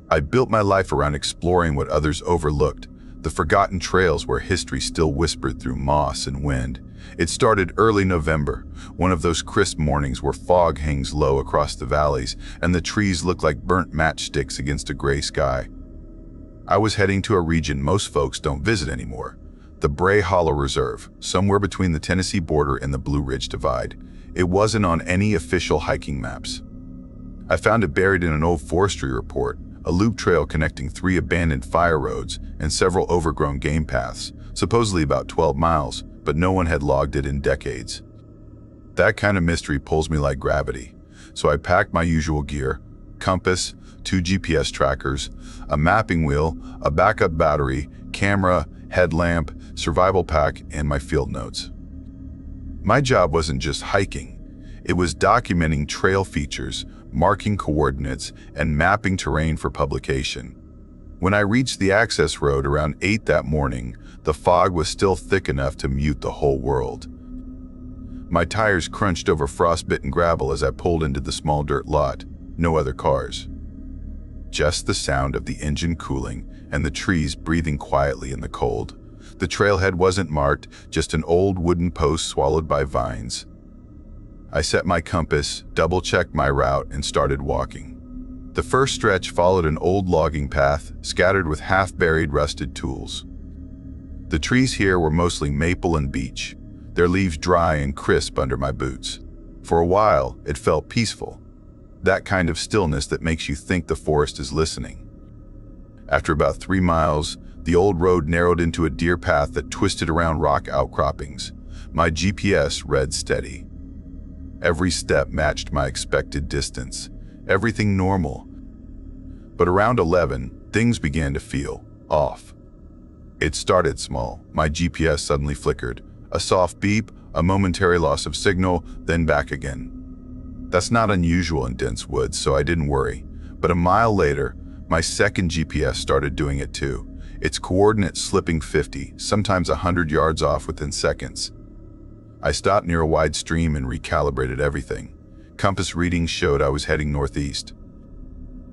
I built my life around exploring what others overlooked, the forgotten trails where history still whispered through moss and wind. It started early November, one of those crisp mornings where fog hangs low across the valleys and the trees look like burnt matchsticks against a gray sky. I was heading to a region most folks don't visit anymore, the Bray Hollow Reserve, somewhere between the Tennessee border and the Blue Ridge Divide. It wasn't on any official hiking maps. I found it buried in an old forestry report, a loop trail connecting 3 abandoned fire roads and several overgrown game paths, supposedly about 12 miles, but no one had logged it in decades. That kind of mystery pulls me like gravity, so I packed my usual gear: compass, 2 GPS trackers, a mapping wheel, a backup battery, camera, headlamp, survival pack, and my field notes. My job wasn't just hiking. It was documenting trail features, marking coordinates, and mapping terrain for publication. When I reached the access road around 8 that morning, the fog was still thick enough to mute the whole world. My tires crunched over frostbitten gravel as I pulled into the small dirt lot. No other cars. Just the sound of the engine cooling and the trees breathing quietly in the cold. The trailhead wasn't marked, just an old wooden post swallowed by vines. I set my compass, double-checked my route, and started walking. The first stretch followed an old logging path, scattered with half-buried rusted tools. The trees here were mostly maple and beech, their leaves dry and crisp under my boots. For a while, it felt peaceful, that kind of stillness that makes you think the forest is listening. After about 3 miles, the old road narrowed into a deer path that twisted around rock outcroppings. My GPS read steady. Every step matched my expected distance. Everything normal. But around 11, things began to feel off. It started small. My GPS suddenly flickered. A soft beep, a momentary loss of signal, then back again. That's not unusual in dense woods, so I didn't worry. But a mile later, my second GPS started doing it too. Its coordinates slipping 50, sometimes 100 yards off within seconds. I stopped near a wide stream and recalibrated everything. Compass readings showed I was heading northeast.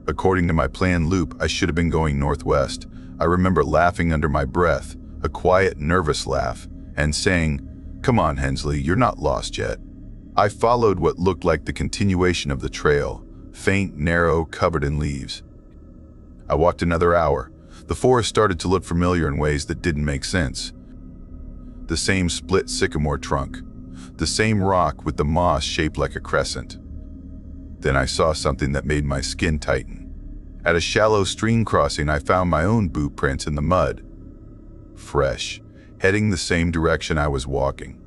According to my planned loop, I should have been going northwest. I remember laughing under my breath, a quiet, nervous laugh, and saying, "Come on, Hensley, you're not lost yet." I followed what looked like the continuation of the trail, faint, narrow, covered in leaves. I walked another hour. The forest started to look familiar in ways that didn't make sense. The same split sycamore trunk, the same rock with the moss shaped like a crescent. Then I saw something that made my skin tighten. At a shallow stream crossing, I found my own boot prints in the mud. Fresh, heading the same direction I was walking.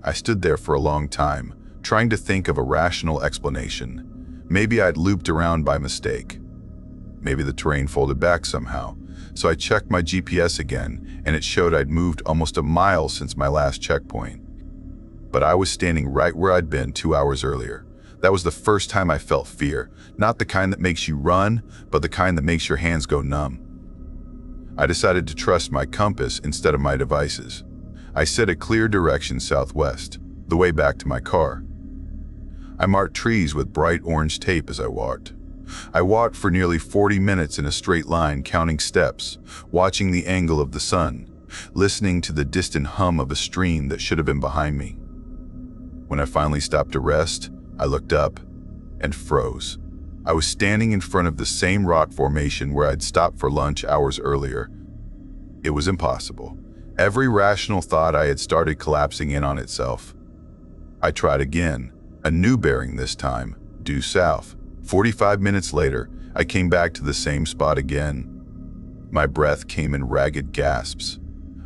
I stood there for a long time, trying to think of a rational explanation. Maybe I'd looped around by mistake. Maybe the terrain folded back somehow. So I checked my GPS again, and it showed I'd moved almost a mile since my last checkpoint. But I was standing right where I'd been 2 hours earlier. That was the first time I felt fear, not the kind that makes you run, but the kind that makes your hands go numb. I decided to trust my compass instead of my devices. I set a clear direction southwest, the way back to my car. I marked trees with bright orange tape as I walked. I walked for nearly 40 minutes in a straight line, counting steps, watching the angle of the sun, listening to the distant hum of a stream that should have been behind me. When I finally stopped to rest, I looked up and froze. I was standing in front of the same rock formation where I'd stopped for lunch hours earlier. It was impossible. Every rational thought I had started collapsing in on itself. I tried again, a new bearing this time, due south. 45 minutes later, I came back to the same spot again. My breath came in ragged gasps.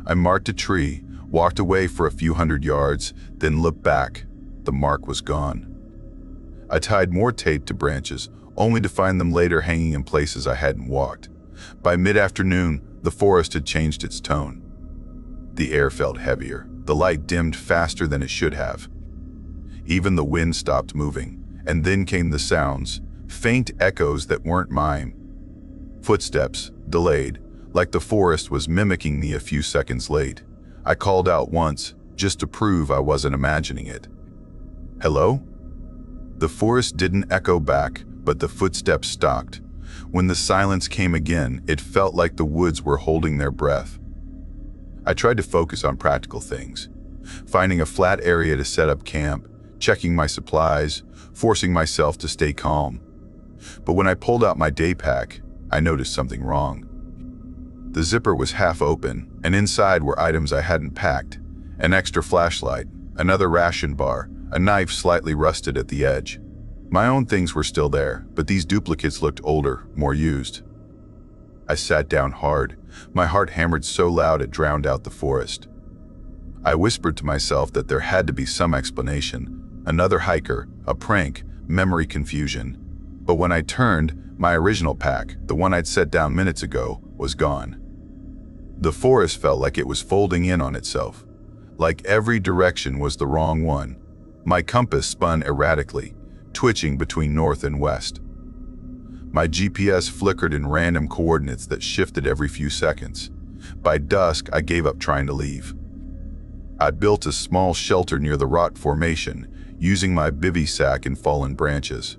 I marked a tree, walked away for a few hundred yards, then looked back. The mark was gone. I tied more tape to branches, only to find them later hanging in places I hadn't walked. By mid-afternoon, the forest had changed its tone. The air felt heavier. The light dimmed faster than it should have. Even the wind stopped moving, and then came the sounds, faint echoes that weren't mine. Footsteps, delayed, like the forest was mimicking me a few seconds late. I called out once, just to prove I wasn't imagining it. "Hello?" The forest didn't echo back, but the footsteps stopped. When the silence came again, it felt like the woods were holding their breath. I tried to focus on practical things, finding a flat area to set up camp, checking my supplies, forcing myself to stay calm. But when I pulled out my day pack, I noticed something wrong. The zipper was half open, and inside were items I hadn't packed: an extra flashlight, another ration bar, a knife slightly rusted at the edge. My own things were still there, but these duplicates looked older, more used. I sat down hard. My heart hammered so loud it drowned out the forest. I whispered to myself that there had to be some explanation. Another hiker, a prank, memory confusion. But when I turned, my original pack, the one I'd set down minutes ago, was gone. The forest felt like it was folding in on itself, like every direction was the wrong one. My compass spun erratically, twitching between north and west. My GPS flickered in random coordinates that shifted every few seconds. By dusk, I gave up trying to leave. I'd built a small shelter near the rock formation, using my bivy sack and fallen branches.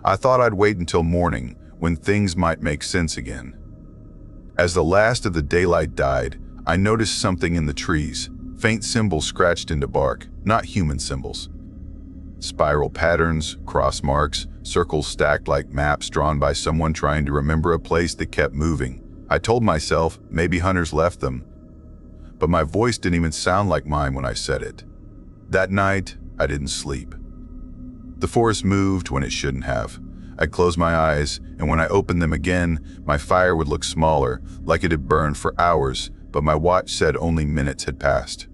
I thought I'd wait until morning, when things might make sense again. As the last of the daylight died, I noticed something in the trees, faint symbols scratched into bark, not human symbols. Spiral patterns, cross marks, circles stacked like maps drawn by someone trying to remember a place that kept moving. I told myself maybe hunters left them, but my voice didn't even sound like mine when I said it. That night, I didn't sleep. The forest moved when it shouldn't have. I'd close my eyes, and when I opened them again, my fire would look smaller, like it had burned for hours, but my watch said only minutes had passed.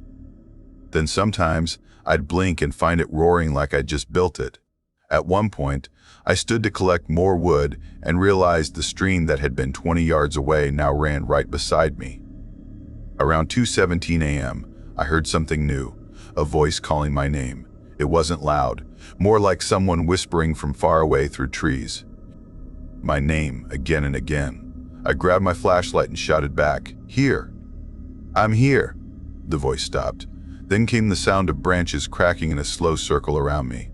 Then sometimes, I'd blink and find it roaring like I'd just built it. At one point, I stood to collect more wood and realized the stream that had been 20 yards away now ran right beside me. Around 2:17 a.m., I heard something new, a voice calling my name. It wasn't loud, more like someone whispering from far away through trees. My name, again and again. I grabbed my flashlight and shouted back, "Here! I'm here!" The voice stopped. Then came the sound of branches cracking in a slow circle around me.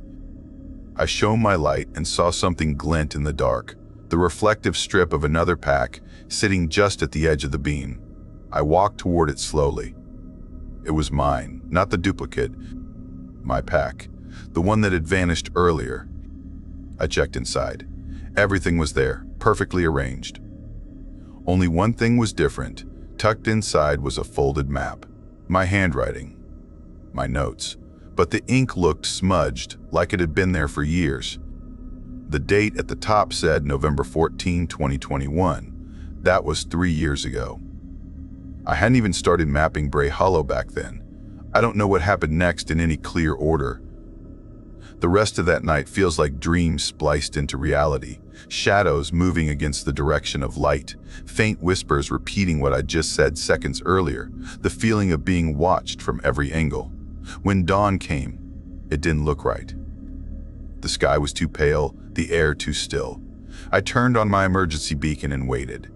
I shone my light and saw something glint in the dark, the reflective strip of another pack sitting just at the edge of the beam. I walked toward it slowly. It was mine, not the duplicate. My pack, the one that had vanished earlier. I checked inside. Everything was there, perfectly arranged. Only one thing was different. Tucked inside was a folded map. My handwriting. My notes. But the ink looked smudged, like it had been there for years. The date at the top said November 14, 2021. That was 3 years ago. I hadn't even started mapping Bray Hollow back then. I don't know what happened next in any clear order. The rest of that night feels like dreams spliced into reality, shadows moving against the direction of light, faint whispers repeating what I'd just said seconds earlier, the feeling of being watched from every angle. When dawn came, it didn't look right. The sky was too pale, the air too still. I turned on my emergency beacon and waited.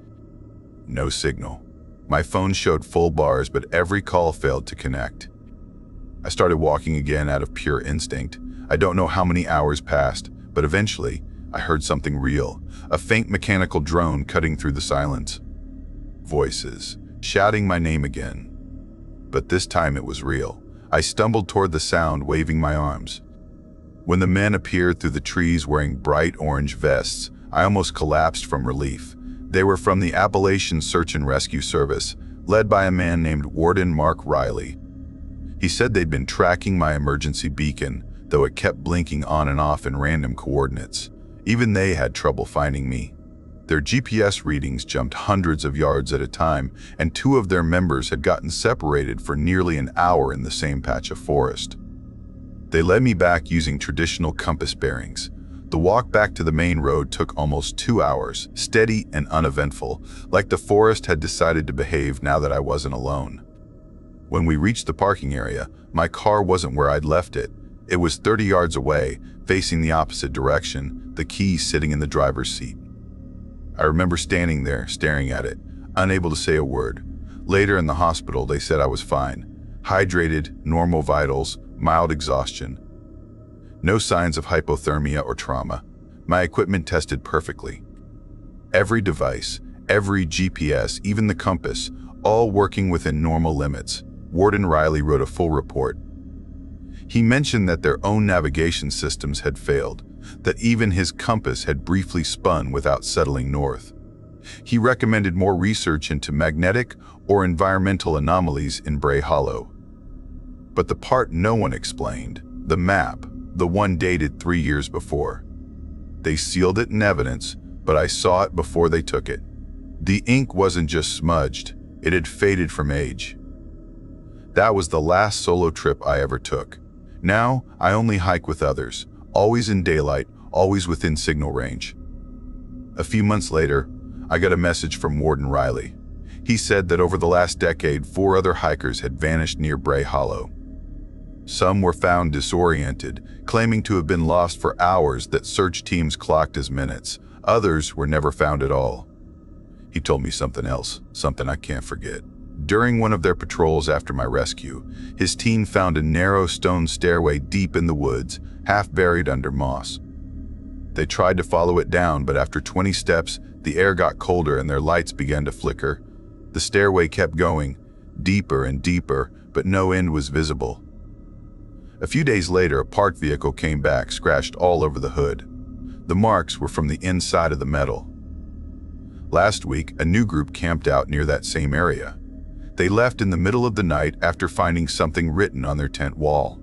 No signal. My phone showed full bars, but every call failed to connect. I started walking again out of pure instinct. I don't know how many hours passed, but eventually, I heard something real, a faint mechanical drone cutting through the silence. Voices, shouting my name again. But this time it was real. I stumbled toward the sound, waving my arms. When the men appeared through the trees wearing bright orange vests, I almost collapsed from relief. They were from the Appalachian Search and Rescue Service, led by a man named Warden Mark Riley. He said they'd been tracking my emergency beacon, though it kept blinking on and off in random coordinates. Even they had trouble finding me. Their GPS readings jumped hundreds of yards at a time, and 2 of their members had gotten separated for nearly an hour in the same patch of forest. They led me back using traditional compass bearings. The walk back to the main road took almost 2 hours, steady and uneventful, like the forest had decided to behave now that I wasn't alone. When we reached the parking area, my car wasn't where I'd left it. It was 30 yards away, facing the opposite direction, the keys sitting in the driver's seat. I remember standing there, staring at it, unable to say a word. Later in the hospital, they said I was fine. Hydrated, normal vitals, mild exhaustion. No signs of hypothermia or trauma. My equipment tested perfectly. Every device, every GPS, even the compass, all working within normal limits. Warden Riley wrote a full report. He mentioned that their own navigation systems had failed, that even his compass had briefly spun without settling north. He recommended more research into magnetic or environmental anomalies in Bray Hollow. But the part no one explained, the map, the one dated 3 years before. They sealed it in evidence, but I saw it before they took it. The ink wasn't just smudged, it had faded from age. That was the last solo trip I ever took. Now, I only hike with others, always in daylight, always within signal range. A few months later, I got a message from Warden Riley. He said that over the last decade, 4 other hikers had vanished near Bray Hollow. Some were found disoriented, claiming to have been lost for hours that search teams clocked as minutes. Others were never found at all. He told me something else, something I can't forget. During one of their patrols after my rescue, his team found a narrow stone stairway deep in the woods, half buried under moss. They tried to follow it down, but after 20 steps, the air got colder and their lights began to flicker. The stairway kept going, deeper and deeper, but no end was visible. A few days later, a parked vehicle came back, scratched all over the hood. The marks were from the inside of the metal. Last week, a new group camped out near that same area. They left in the middle of the night after finding something written on their tent wall.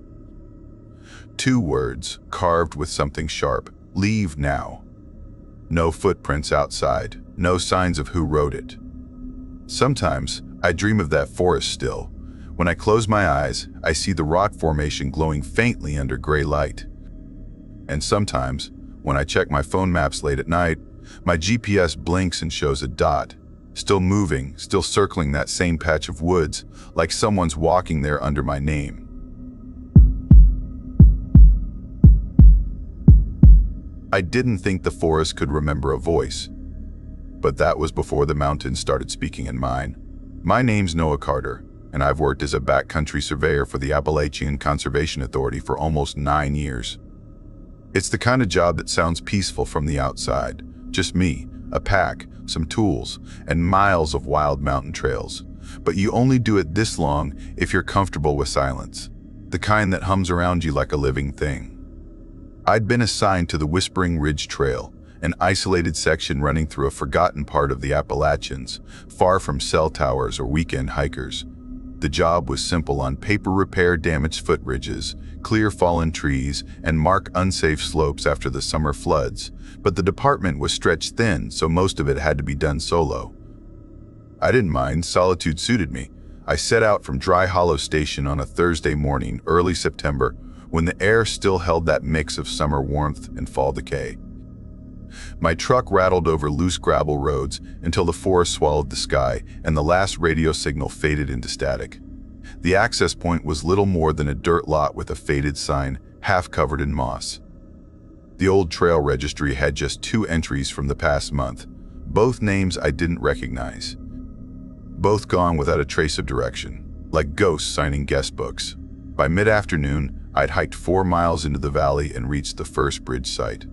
2 words, carved with something sharp: "Leave now." No footprints outside, no signs of who wrote it. Sometimes, I dream of that forest still. When I close my eyes, I see the rock formation glowing faintly under gray light. And sometimes, when I check my phone maps late at night, my GPS blinks and shows a dot, still moving, still circling that same patch of woods, like someone's walking there under my name. I didn't think the forest could remember a voice, but that was before the mountains started speaking in mine. My name's Noah Carter, and I've worked as a backcountry surveyor for the Appalachian Conservation Authority for almost 9 years. It's the kind of job that sounds peaceful from the outside. Just me, a pack, some tools, and miles of wild mountain trails. But you only do it this long if you're comfortable with silence, the kind that hums around you like a living thing. I'd been assigned to the Whispering Ridge Trail, an isolated section running through a forgotten part of the Appalachians, far from cell towers or weekend hikers. The job was simple: on paper, repair damaged footbridges, clear fallen trees, and mark unsafe slopes after the summer floods. But the department was stretched thin, so most of it had to be done solo. I didn't mind. Solitude suited me. I set out from Dry Hollow Station on a Thursday morning, early September, when the air still held that mix of summer warmth and fall decay. My truck rattled over loose gravel roads until the forest swallowed the sky and the last radio signal faded into static. The access point was little more than a dirt lot with a faded sign, half covered in moss. The old trail registry had just 2 entries from the past month, both names I didn't recognize. Both gone without a trace of direction, like ghosts signing guest books. By mid-afternoon, I'd hiked 4 miles into the valley and reached the first bridge site.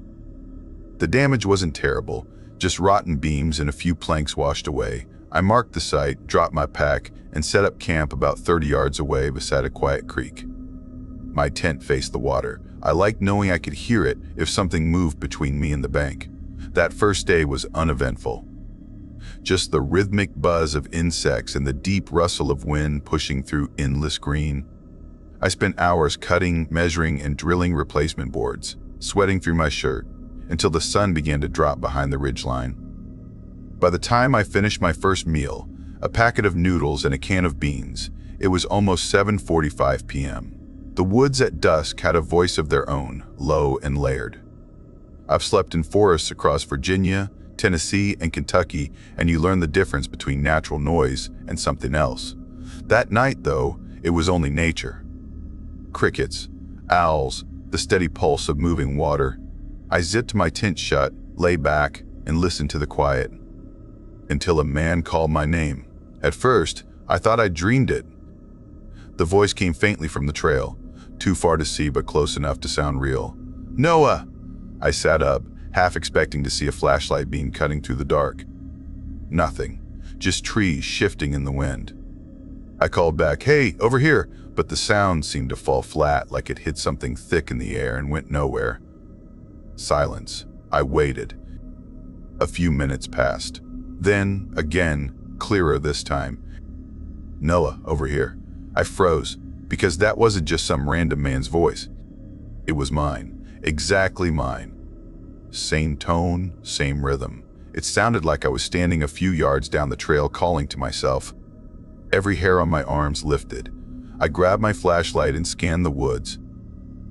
The damage wasn't terrible, just rotten beams and a few planks washed away. I marked the site, dropped my pack, and set up camp about 30 yards away beside a quiet creek. My tent faced the water. I liked knowing I could hear it if something moved between me and the bank. That first day was uneventful. Just the rhythmic buzz of insects and the deep rustle of wind pushing through endless green. I spent hours cutting, measuring, and drilling replacement boards, sweating through my shirt, until the sun began to drop behind the ridgeline. By the time I finished my first meal, a packet of noodles and a can of beans, it was almost 7:45 p.m. The woods at dusk had a voice of their own, low and layered. I've slept in forests across Virginia, Tennessee, and Kentucky, and you learn the difference between natural noise and something else. That night, though, it was only nature. Crickets, owls, the steady pulse of moving water. I zipped my tent shut, lay back, and listened to the quiet. Until a man called my name. At first, I thought I'd dreamed it. The voice came faintly from the trail, too far to see but close enough to sound real. "Noah!" I sat up, half expecting to see a flashlight beam cutting through the dark. Nothing, just trees shifting in the wind. I called back, "Hey, over here," but the sound seemed to fall flat, like it hit something thick in the air and went nowhere. Silence. I waited. A few minutes passed. Then, again, clearer this time. "Noah, over here." I froze, because that wasn't just some random man's voice. It was mine, exactly mine. Same tone, same rhythm. It sounded like I was standing a few yards down the trail calling to myself. Every hair on my arms lifted. I grabbed my flashlight and scanned the woods.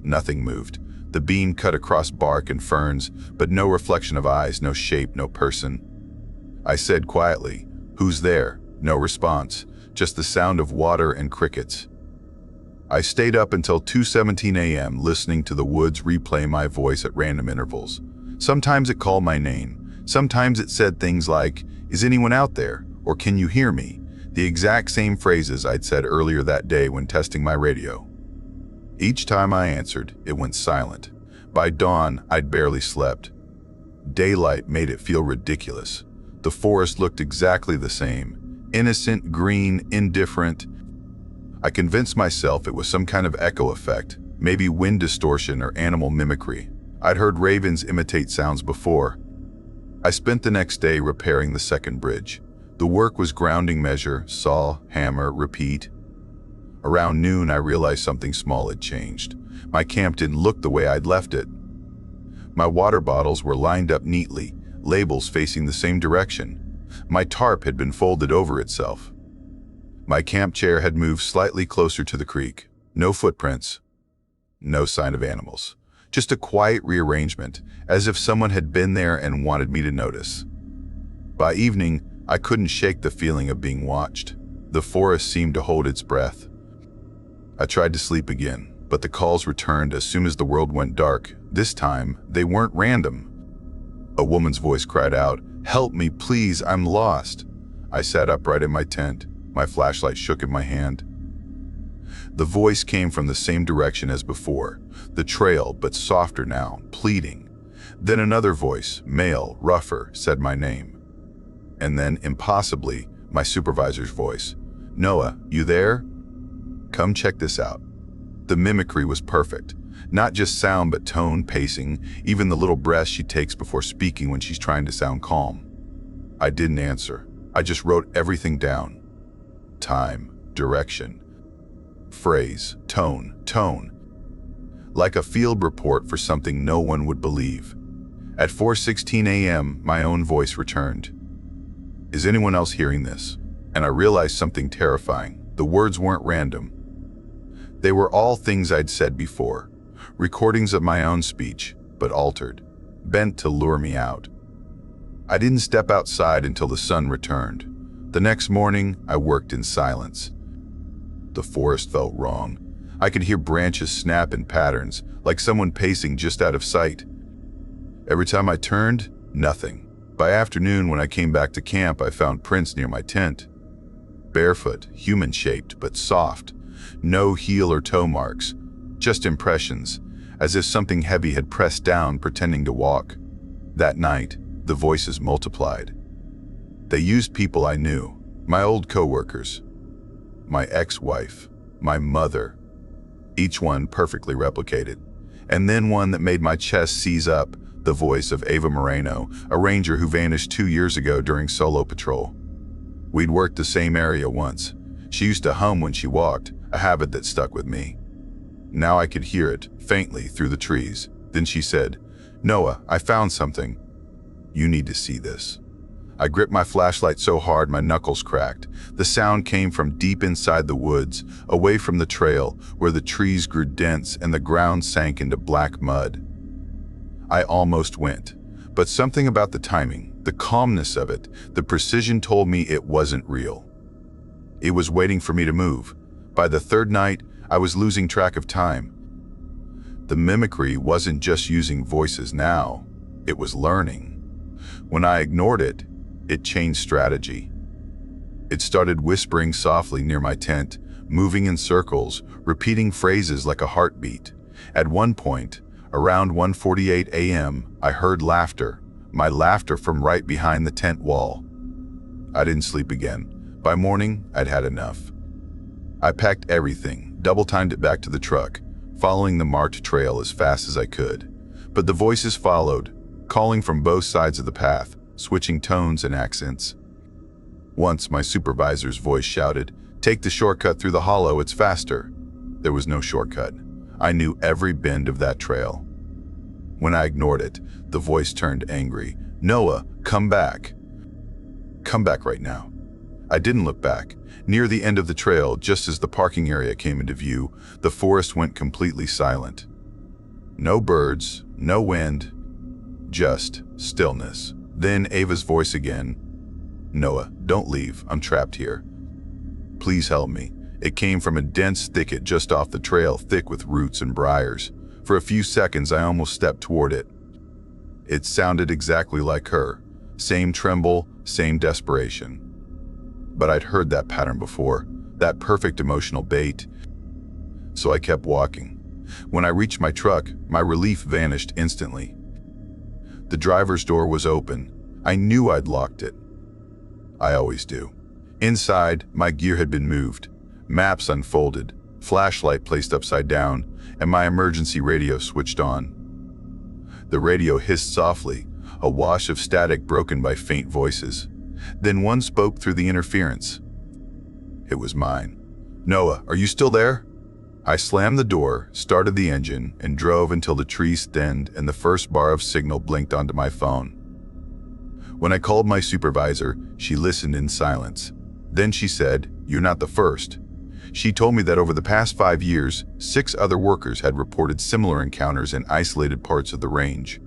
Nothing moved. The beam cut across bark and ferns, but no reflection of eyes, no shape, no person. I said quietly, "Who's there?" No response, just the sound of water and crickets. I stayed up until 2:17 a.m. listening to the woods replay my voice at random intervals. Sometimes it called my name. Sometimes it said things like, "Is anyone out there?" or "Can you hear me?" The exact same phrases I'd said earlier that day when testing my radio. Each time I answered, it went silent. By dawn, I'd barely slept. Daylight made it feel ridiculous. The forest looked exactly the same. Innocent, green, indifferent. I convinced myself it was some kind of echo effect, maybe wind distortion or animal mimicry. I'd heard ravens imitate sounds before. I spent the next day repairing the second bridge. The work was grounding measure, saw, hammer, repeat. Around noon, I realized something small had changed. My camp didn't look the way I'd left it. My water bottles were lined up neatly, labels facing the same direction. My tarp had been folded over itself. My camp chair had moved slightly closer to the creek. No footprints. No sign of animals. just a quiet rearrangement, as if someone had been there and wanted me to notice. By evening, I couldn't shake the feeling of being watched. The forest seemed to hold its breath. I tried to sleep again, but the calls returned as soon as the world went dark. This time, they weren't random. A woman's voice cried out, "Help me, please, I'm lost." I sat upright in my tent. My flashlight shook in my hand. The voice came from the same direction as before, the trail, but softer now, pleading. Then another voice, male, rougher, said my name. And then, impossibly, my supervisor's voice. "Noah, you there? Come check this out." The mimicry was perfect. Not just sound, but tone, pacing, even the little breaths she takes before speaking when she's trying to sound calm. I didn't answer. I just wrote everything down. Time, direction, phrase, tone. Like a field report for something no one would believe. At 4:16 a.m., my own voice returned. "Is anyone else hearing this?" And I realized something terrifying. The words weren't random. They were all things I'd said before, recordings of my own speech, but altered, bent to lure me out. I didn't step outside until the sun returned. The next morning, I worked in silence. The forest felt wrong. I could hear branches snap in patterns, like someone pacing just out of sight. Every time I turned, nothing. By afternoon, when I came back to camp, I found prints near my tent. Barefoot, human-shaped, but soft. No heel or toe marks, just impressions, as if something heavy had pressed down, pretending to walk. That night, the voices multiplied. They used people I knew, my old coworkers, my ex-wife, my mother, each one perfectly replicated. And then one that made my chest seize up, the voice of Ava Moreno, a ranger who vanished 2 years ago during solo patrol. We'd worked the same area once. She used to hum when she walked, a habit that stuck with me. Now I could hear it, faintly, through the trees. Then she said, "Noah, I found something. You need to see this." I gripped my flashlight so hard my knuckles cracked. The sound came from deep inside the woods, away from the trail, where the trees grew dense and the ground sank into black mud. I almost went, but something about the timing, the calmness of it, the precision told me it wasn't real. It was waiting for me to move. By the third night, I was losing track of time. The mimicry wasn't just using voices now, it was learning. When I ignored it, it changed strategy. It started whispering softly near my tent, moving in circles, repeating phrases like a heartbeat. At one point, around 1:48 a.m., I heard laughter, my laughter from right behind the tent wall. I didn't sleep again. By morning, I'd had enough. I packed everything, double-timed it back to the truck, following the marked trail as fast as I could. But the voices followed, calling from both sides of the path, switching tones and accents. Once my supervisor's voice shouted, "Take the shortcut through the hollow, it's faster." There was no shortcut. I knew every bend of that trail. When I ignored it, the voice turned angry. "Noah, come back. Come back right now." I didn't look back. Near the end of the trail, just as the parking area came into view, the forest went completely silent. No birds, no wind, just stillness. Then Ava's voice again. "Noah, don't leave. I'm trapped here. Please help me." It came from a dense thicket just off the trail, thick with roots and briars. For a few seconds, I almost stepped toward it. It sounded exactly like her. Same tremble, same desperation. But I'd heard that pattern before, that perfect emotional bait. So I kept walking. When I reached my truck, my relief vanished instantly. The driver's door was open. I knew I'd locked it. I always do. Inside, my gear had been moved. Maps unfolded, flashlight placed upside down, and my emergency radio switched on. The radio hissed softly, a wash of static broken by faint voices. Then one spoke through the interference. It was mine. "Noah, are you still there?" I slammed the door, started the engine, and drove until the trees thinned and the first bar of signal blinked onto my phone. When I called my supervisor, she listened in silence. Then she said, "You're not the first." She told me that over the past 5 years, 6 other workers had reported similar encounters in isolated parts of the range.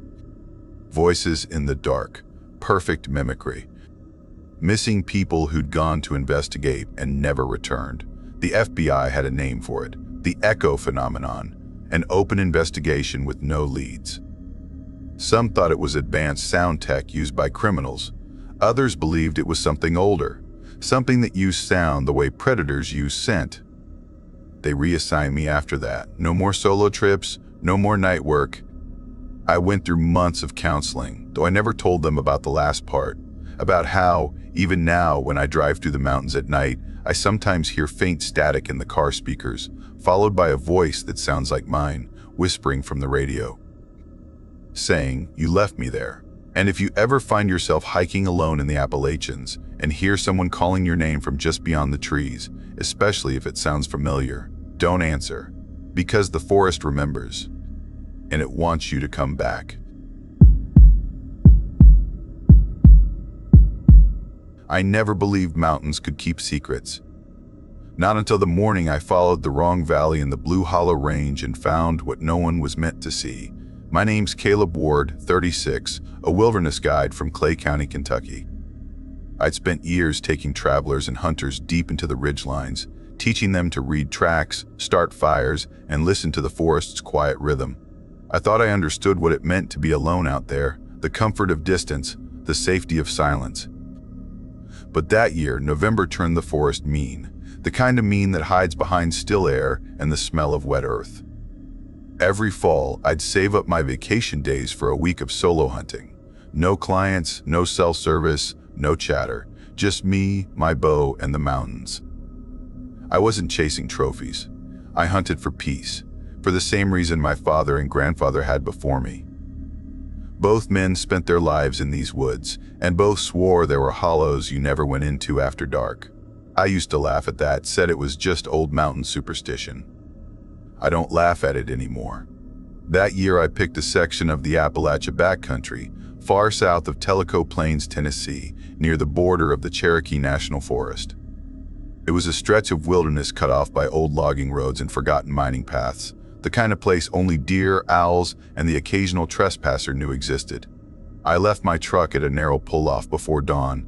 Voices in the dark, perfect mimicry. Missing people who'd gone to investigate and never returned. The FBI had a name for it, the echo phenomenon, an open investigation with no leads. Some thought it was advanced sound tech used by criminals. Others believed it was something older, something that used sound the way predators use scent. They reassigned me after that. No more solo trips, no more night work. I went through months of counseling, though I never told them about the last part, about how, even now when I drive through the mountains at night, I sometimes hear faint static in the car speakers, followed by a voice that sounds like mine, whispering from the radio, saying, "You left me there." And if you ever find yourself hiking alone in the Appalachians and hear someone calling your name from just beyond the trees, especially if it sounds familiar, don't answer, because the forest remembers, and it wants you to come back. I never believed mountains could keep secrets. Not until the morning I followed the wrong valley in the Blue Hollow Range and found what no one was meant to see. My name's Caleb Ward, 36, a wilderness guide from Clay County, Kentucky. I'd spent years taking travelers and hunters deep into the ridgelines, teaching them to read tracks, start fires, and listen to the forest's quiet rhythm. I thought I understood what it meant to be alone out there, the comfort of distance, the safety of silence. But that year, November turned the forest mean, the kind of mean that hides behind still air and the smell of wet earth. Every fall, I'd save up my vacation days for a week of solo hunting. No clients, no cell service, no chatter, just me, my bow, and the mountains. I wasn't chasing trophies. I hunted for peace, for the same reason my father and grandfather had before me. Both men spent their lives in these woods, and both swore there were hollows you never went into after dark. I used to laugh at that, said it was just old mountain superstition. I don't laugh at it anymore. That year I picked a section of the Appalachia backcountry, far south of Tellico Plains, Tennessee, near the border of the Cherokee National Forest. It was a stretch of wilderness cut off by old logging roads and forgotten mining paths, the kind of place only deer, owls, and the occasional trespasser knew existed. I left my truck at a narrow pull-off before dawn.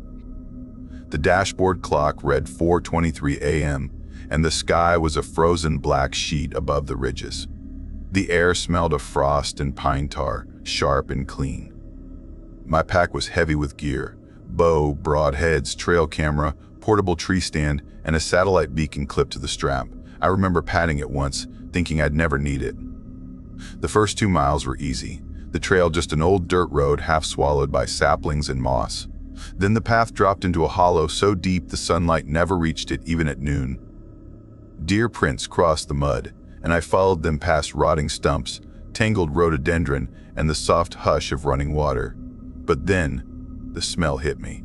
The dashboard clock read 4:23 a.m., and the sky was a frozen black sheet above the ridges. The air smelled of frost and pine tar, sharp and clean. My pack was heavy with gear: bow, broadheads, trail camera, portable tree stand, and a satellite beacon clipped to the strap. I remember patting it once, thinking I'd never need it. The first 2 miles were easy. The trail just an old dirt road half swallowed by saplings and moss. Then the path dropped into a hollow so deep the sunlight never reached it even at noon. Deer prints crossed the mud, and I followed them past rotting stumps, tangled rhododendron, and the soft hush of running water. But then, the smell hit me.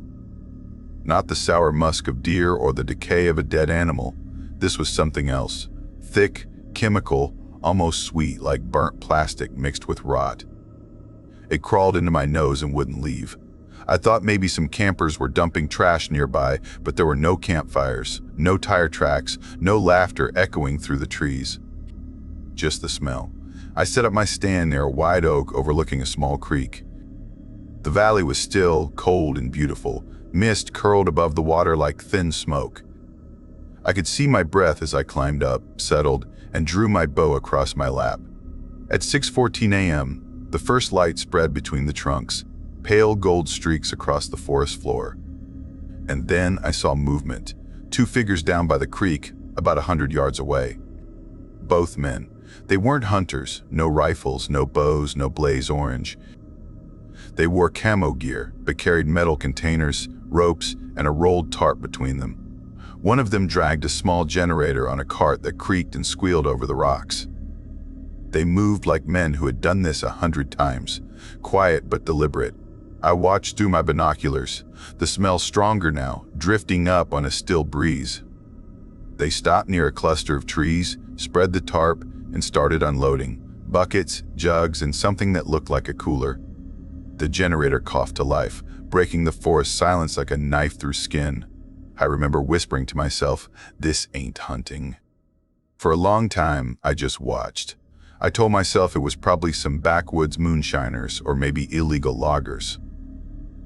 Not the sour musk of deer or the decay of a dead animal. This was something else. Thick, chemical, almost sweet, like burnt plastic mixed with rot. It crawled into my nose and wouldn't leave. I thought maybe some campers were dumping trash nearby, but there were no campfires, no tire tracks, no laughter echoing through the trees. Just the smell. I set up my stand near a wide oak overlooking a small creek. The valley was still, cold, and beautiful. Mist curled above the water like thin smoke. I could see my breath as I climbed up, settled, and drew my bow across my lap. At 6:14 a.m., the first light spread between the trunks, pale gold streaks across the forest floor. And then I saw movement. 2 figures down by the creek, about 100 yards away. Both men. They weren't hunters, no rifles, no bows, no blaze orange. They wore camo gear, but carried metal containers, ropes, and a rolled tarp between them. One of them dragged a small generator on a cart that creaked and squealed over the rocks. They moved like men who had done this 100 times, quiet but deliberate. I watched through my binoculars, the smell stronger now, drifting up on a still breeze. They stopped near a cluster of trees, spread the tarp, and started unloading. Buckets, jugs, and something that looked like a cooler. The generator coughed to life, breaking the forest silence like a knife through skin. I remember whispering to myself, "This ain't hunting." For a long time, I just watched. I told myself it was probably some backwoods moonshiners or maybe illegal loggers.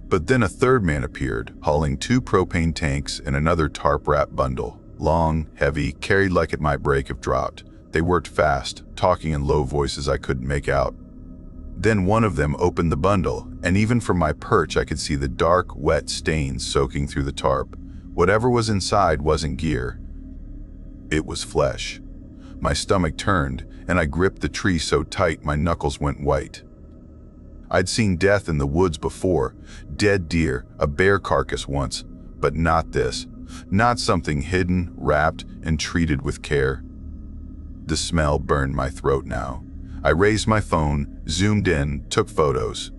But then a third man appeared, hauling 2 propane tanks and another tarp-wrap bundle. Long, heavy, carried like it might break if dropped. They worked fast, talking in low voices I couldn't make out. Then one of them opened the bundle, and even from my perch I could see the dark, wet stains soaking through the tarp. Whatever was inside wasn't gear. It was flesh. My stomach turned, and I gripped the tree so tight my knuckles went white. I'd seen death in the woods before, dead deer, a bear carcass once, but not this. Not something hidden, wrapped, and treated with care. The smell burned my throat now. I raised my phone, zoomed in, took photos.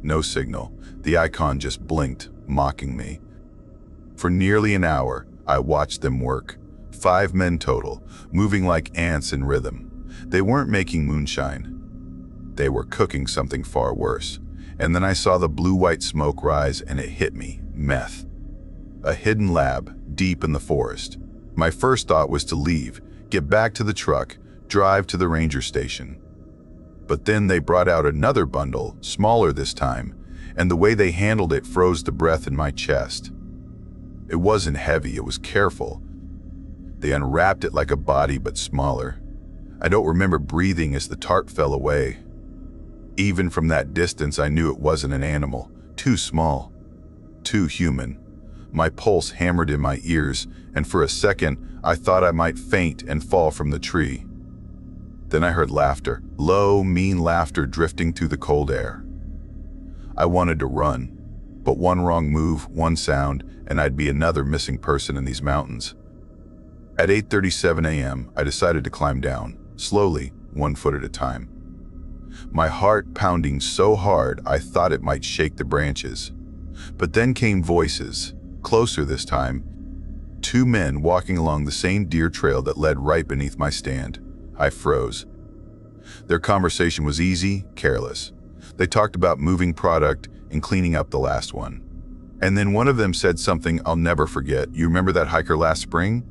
No signal. The icon just blinked, mocking me. For nearly an hour, I watched them work. 5 men total, moving like ants in rhythm. They weren't making moonshine. They were cooking something far worse. And then I saw the blue-white smoke rise and it hit me. Meth. A hidden lab, deep in the forest. My first thought was to leave, get back to the truck, drive to the ranger station. But then they brought out another bundle, smaller this time, and the way they handled it froze the breath in my chest. It wasn't heavy, it was careful. They unwrapped it like a body, but smaller. I don't remember breathing as the tarp fell away. Even from that distance, I knew it wasn't an animal. Too small. Too human. My pulse hammered in my ears, and for a second, I thought I might faint and fall from the tree. Then I heard laughter, low, mean laughter drifting through the cold air. I wanted to run, but one wrong move, one sound, and I'd be another missing person in these mountains. At 8:37 a.m., I decided to climb down, slowly, 1 foot at a time. My heart pounding so hard I thought it might shake the branches. But then came voices, closer this time. 2 men walking along the same deer trail that led right beneath my stand. I froze. Their conversation was easy, careless. They talked about moving product and cleaning up the last one. And then one of them said something I'll never forget. You remember that hiker last spring?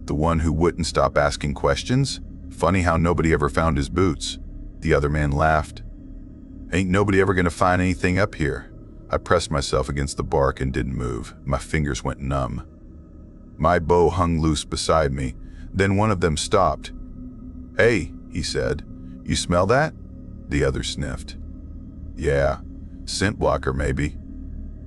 The one who wouldn't stop asking questions? Funny how nobody ever found his boots. The other man laughed. Ain't nobody ever gonna find anything up here. I pressed myself against the bark and didn't move. My fingers went numb. My bow hung loose beside me. Then one of them stopped. Hey, he said, you smell that? The other sniffed. Yeah, scent blocker maybe.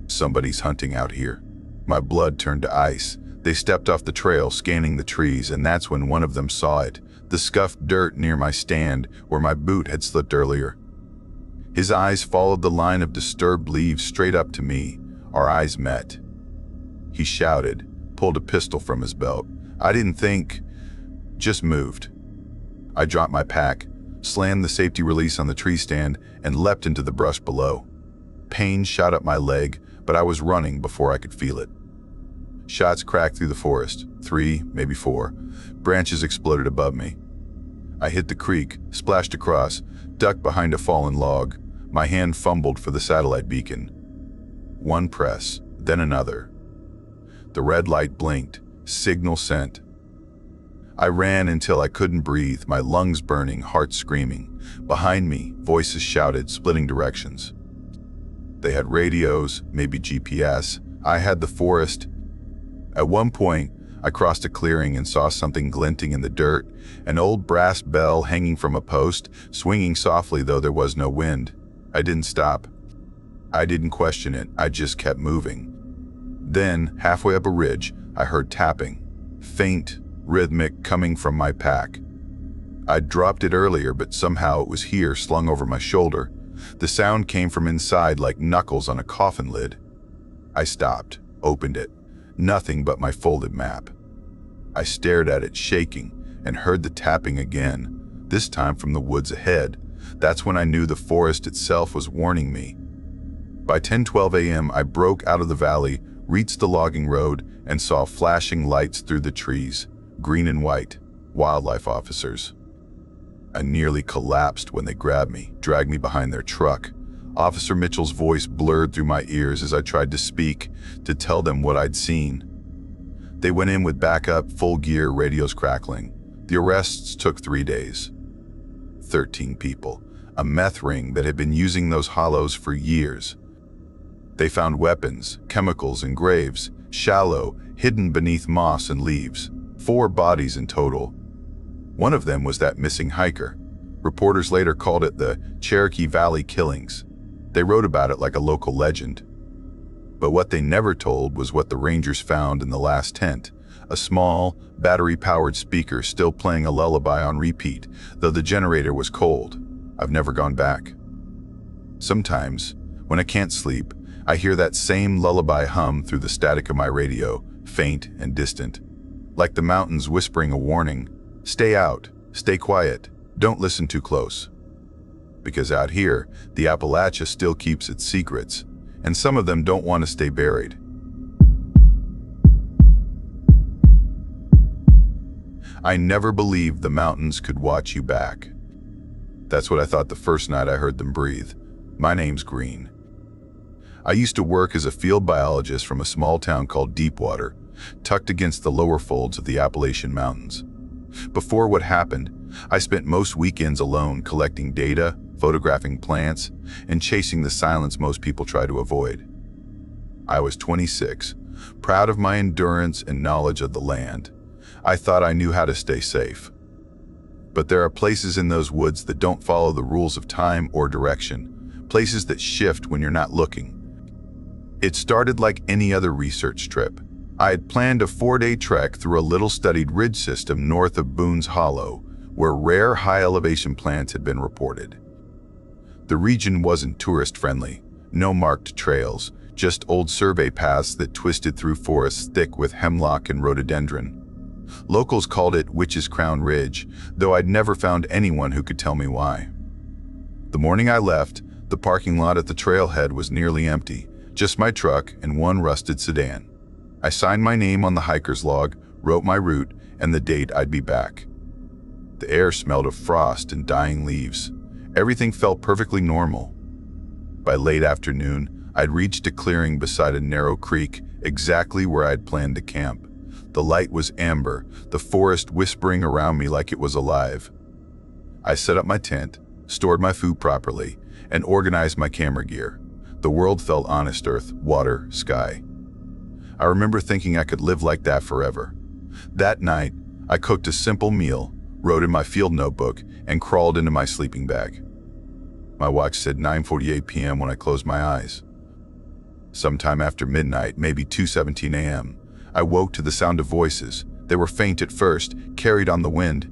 Somebody's hunting out here. My blood turned to ice. They stepped off the trail, scanning the trees, and that's when one of them saw it, the scuffed dirt near my stand where my boot had slipped earlier. His eyes followed the line of disturbed leaves straight up to me. Our eyes met. He shouted, pulled a pistol from his belt. I didn't think, just moved. I dropped my pack, slammed the safety release on the tree stand, and leapt into the brush below. Pain shot up my leg, but I was running before I could feel it. Shots cracked through the forest, 3, maybe 4. Branches exploded above me. I hit the creek, splashed across, ducked behind a fallen log. My hand fumbled for the satellite beacon. One press, then another. The red light blinked, signal sent. I ran until I couldn't breathe, my lungs burning, heart screaming. Behind me, voices shouted, splitting directions. They had radios, maybe GPS. I had the forest. At one point, I crossed a clearing and saw something glinting in the dirt, an old brass bell hanging from a post, swinging softly though there was no wind. I didn't stop. I didn't question it, I just kept moving. Then, halfway up a ridge, I heard tapping, faint, rhythmic, coming from my pack. I'd dropped it earlier, but somehow it was here, slung over my shoulder. The sound came from inside like knuckles on a coffin lid. I stopped, opened it. Nothing but my folded map. I stared at it, shaking, and heard the tapping again, this time from the woods ahead. That's when I knew the forest itself was warning me. By 10:12 a.m., I broke out of the valley, reached the logging road, and saw flashing lights through the trees, green and white, wildlife officers. I nearly collapsed when they grabbed me, dragged me behind their truck. Officer Mitchell's voice blurred through my ears as I tried to speak, to tell them what I'd seen. They went in with backup, full gear, radios crackling. The arrests took 3 days. 13 people, a meth ring that had been using those hollows for years. They found weapons, chemicals, and graves, shallow, hidden beneath moss and leaves. 4 bodies in total. One of them was that missing hiker. Reporters later called it the Cherokee Valley Killings. They wrote about it like a local legend. But what they never told was what the Rangers found in the last tent. A small, battery-powered speaker still playing a lullaby on repeat, though the generator was cold. I've never gone back. Sometimes, when I can't sleep, I hear that same lullaby hum through the static of my radio, faint and distant. Like the mountains whispering a warning. Stay out, stay quiet, don't listen too close. Because out here, the Appalachia still keeps its secrets, and some of them don't want to stay buried. I never believed the mountains could watch you back. That's what I thought the first night I heard them breathe. My name's Green. I used to work as a field biologist from a small town called Deepwater, tucked against the lower folds of the Appalachian Mountains. Before what happened, I spent most weekends alone collecting data, photographing plants, and chasing the silence most people try to avoid. I was 26, proud of my endurance and knowledge of the land. I thought I knew how to stay safe. But there are places in those woods that don't follow the rules of time or direction, places that shift when you're not looking. It started like any other research trip. I had planned a 4-day trek through a little-studied ridge system north of Boone's Hollow, where rare high-elevation plants had been reported. The region wasn't tourist-friendly, no marked trails, just old survey paths that twisted through forests thick with hemlock and rhododendron. Locals called it Witch's Crown Ridge, though I'd never found anyone who could tell me why. The morning I left, the parking lot at the trailhead was nearly empty, just my truck and one rusted sedan. I signed my name on the hiker's log, wrote my route, and the date I'd be back. The air smelled of frost and dying leaves. Everything felt perfectly normal. By late afternoon, I'd reached a clearing beside a narrow creek, exactly where I'd planned to camp. The light was amber, the forest whispering around me like it was alive. I set up my tent, stored my food properly, and organized my camera gear. The world felt honest: earth, water, sky. I remember thinking I could live like that forever. That night, I cooked a simple meal, wrote in my field notebook, and crawled into my sleeping bag. My watch said 9:48 p.m. when I closed my eyes. Sometime after midnight, maybe 2:17 a.m., I woke to the sound of voices. They were faint at first, carried on the wind.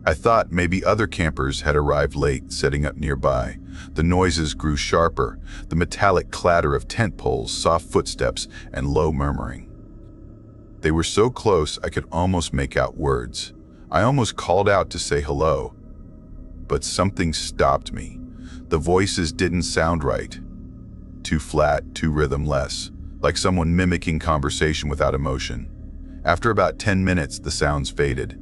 I thought maybe other campers had arrived late, setting up nearby. The noises grew sharper, the metallic clatter of tent poles, soft footsteps, and low murmuring. They were so close I could almost make out words. I almost called out to say hello. But something stopped me. The voices didn't sound right. Too flat, too rhythmless, like someone mimicking conversation without emotion. After about 10 minutes, the sounds faded.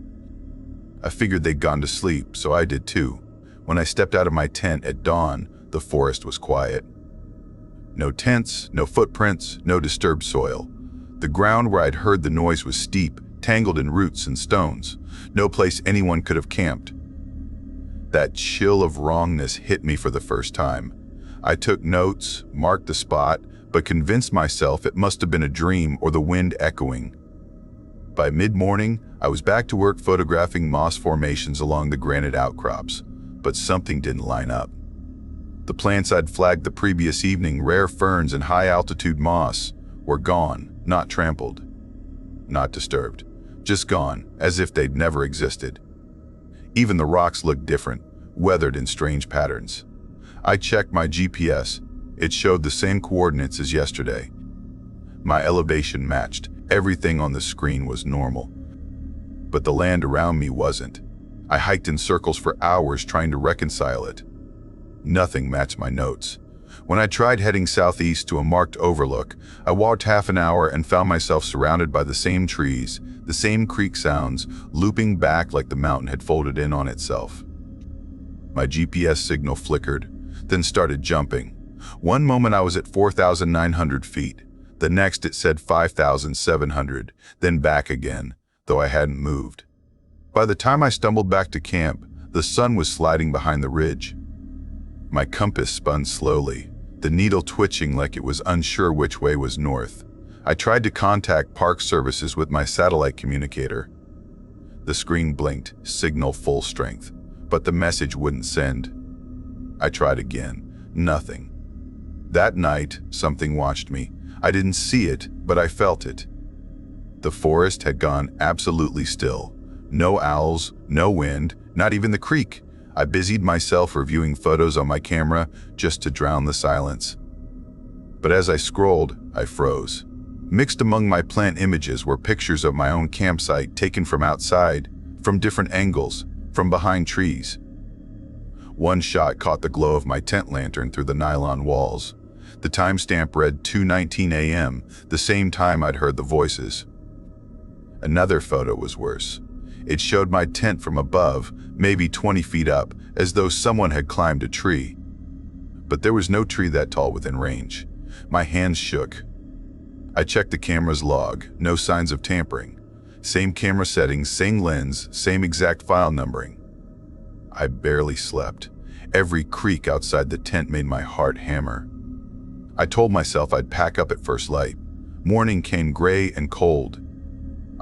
I figured they'd gone to sleep, so I did too. When I stepped out of my tent at dawn, the forest was quiet. No tents, no footprints, no disturbed soil. The ground where I'd heard the noise was steep, tangled in roots and stones. No place anyone could have camped. That chill of wrongness hit me for the first time. I took notes, marked the spot, but convinced myself it must have been a dream or the wind echoing. By mid-morning, I was back to work photographing moss formations along the granite outcrops, but something didn't line up. The plants I'd flagged the previous evening, rare ferns and high-altitude moss, were gone, not trampled, not disturbed, just gone, as if they'd never existed. Even the rocks looked different, weathered in strange patterns. I checked my GPS. It showed the same coordinates as yesterday. My elevation matched. Everything on the screen was normal. But the land around me wasn't. I hiked in circles for hours trying to reconcile it. Nothing matched my notes. When I tried heading southeast to a marked overlook, I walked half an hour and found myself surrounded by the same trees, the same creek sounds, looping back like the mountain had folded in on itself. My GPS signal flickered, then started jumping. One moment I was at 4,900 feet. The next it said 5,700, then back again, though I hadn't moved. By the time I stumbled back to camp, the sun was sliding behind the ridge. My compass spun slowly, the needle twitching like it was unsure which way was north. I tried to contact Park Services with my satellite communicator. The screen blinked, signal full strength, but the message wouldn't send. I tried again. Nothing. That night, something watched me. I didn't see it, but I felt it. The forest had gone absolutely still. No owls, no wind, not even the creek. I busied myself reviewing photos on my camera just to drown the silence. But as I scrolled, I froze. Mixed among my plant images were pictures of my own campsite taken from outside, from different angles, from behind trees. One shot caught the glow of my tent lantern through the nylon walls. The timestamp read 2:19 a.m., the same time I'd heard the voices. Another photo was worse. It showed my tent from above, maybe 20 feet up, as though someone had climbed a tree. But there was no tree that tall within range. My hands shook. I checked the camera's log, no signs of tampering. Same camera settings, same lens, same exact file numbering. I barely slept. Every creak outside the tent made my heart hammer. I told myself I'd pack up at first light. Morning came gray and cold.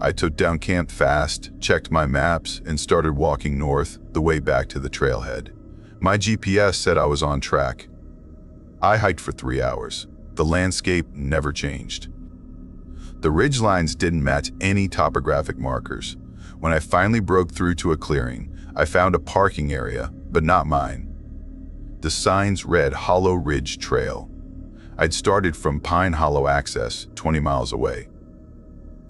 I took down camp fast, checked my maps, and started walking north, the way back to the trailhead. My GPS said I was on track. I hiked for 3 hours. The landscape never changed. The ridgelines didn't match any topographic markers. When I finally broke through to a clearing, I found a parking area, but not mine. The signs read Hollow Ridge Trail. I'd started from Pine Hollow Access, 20 miles away.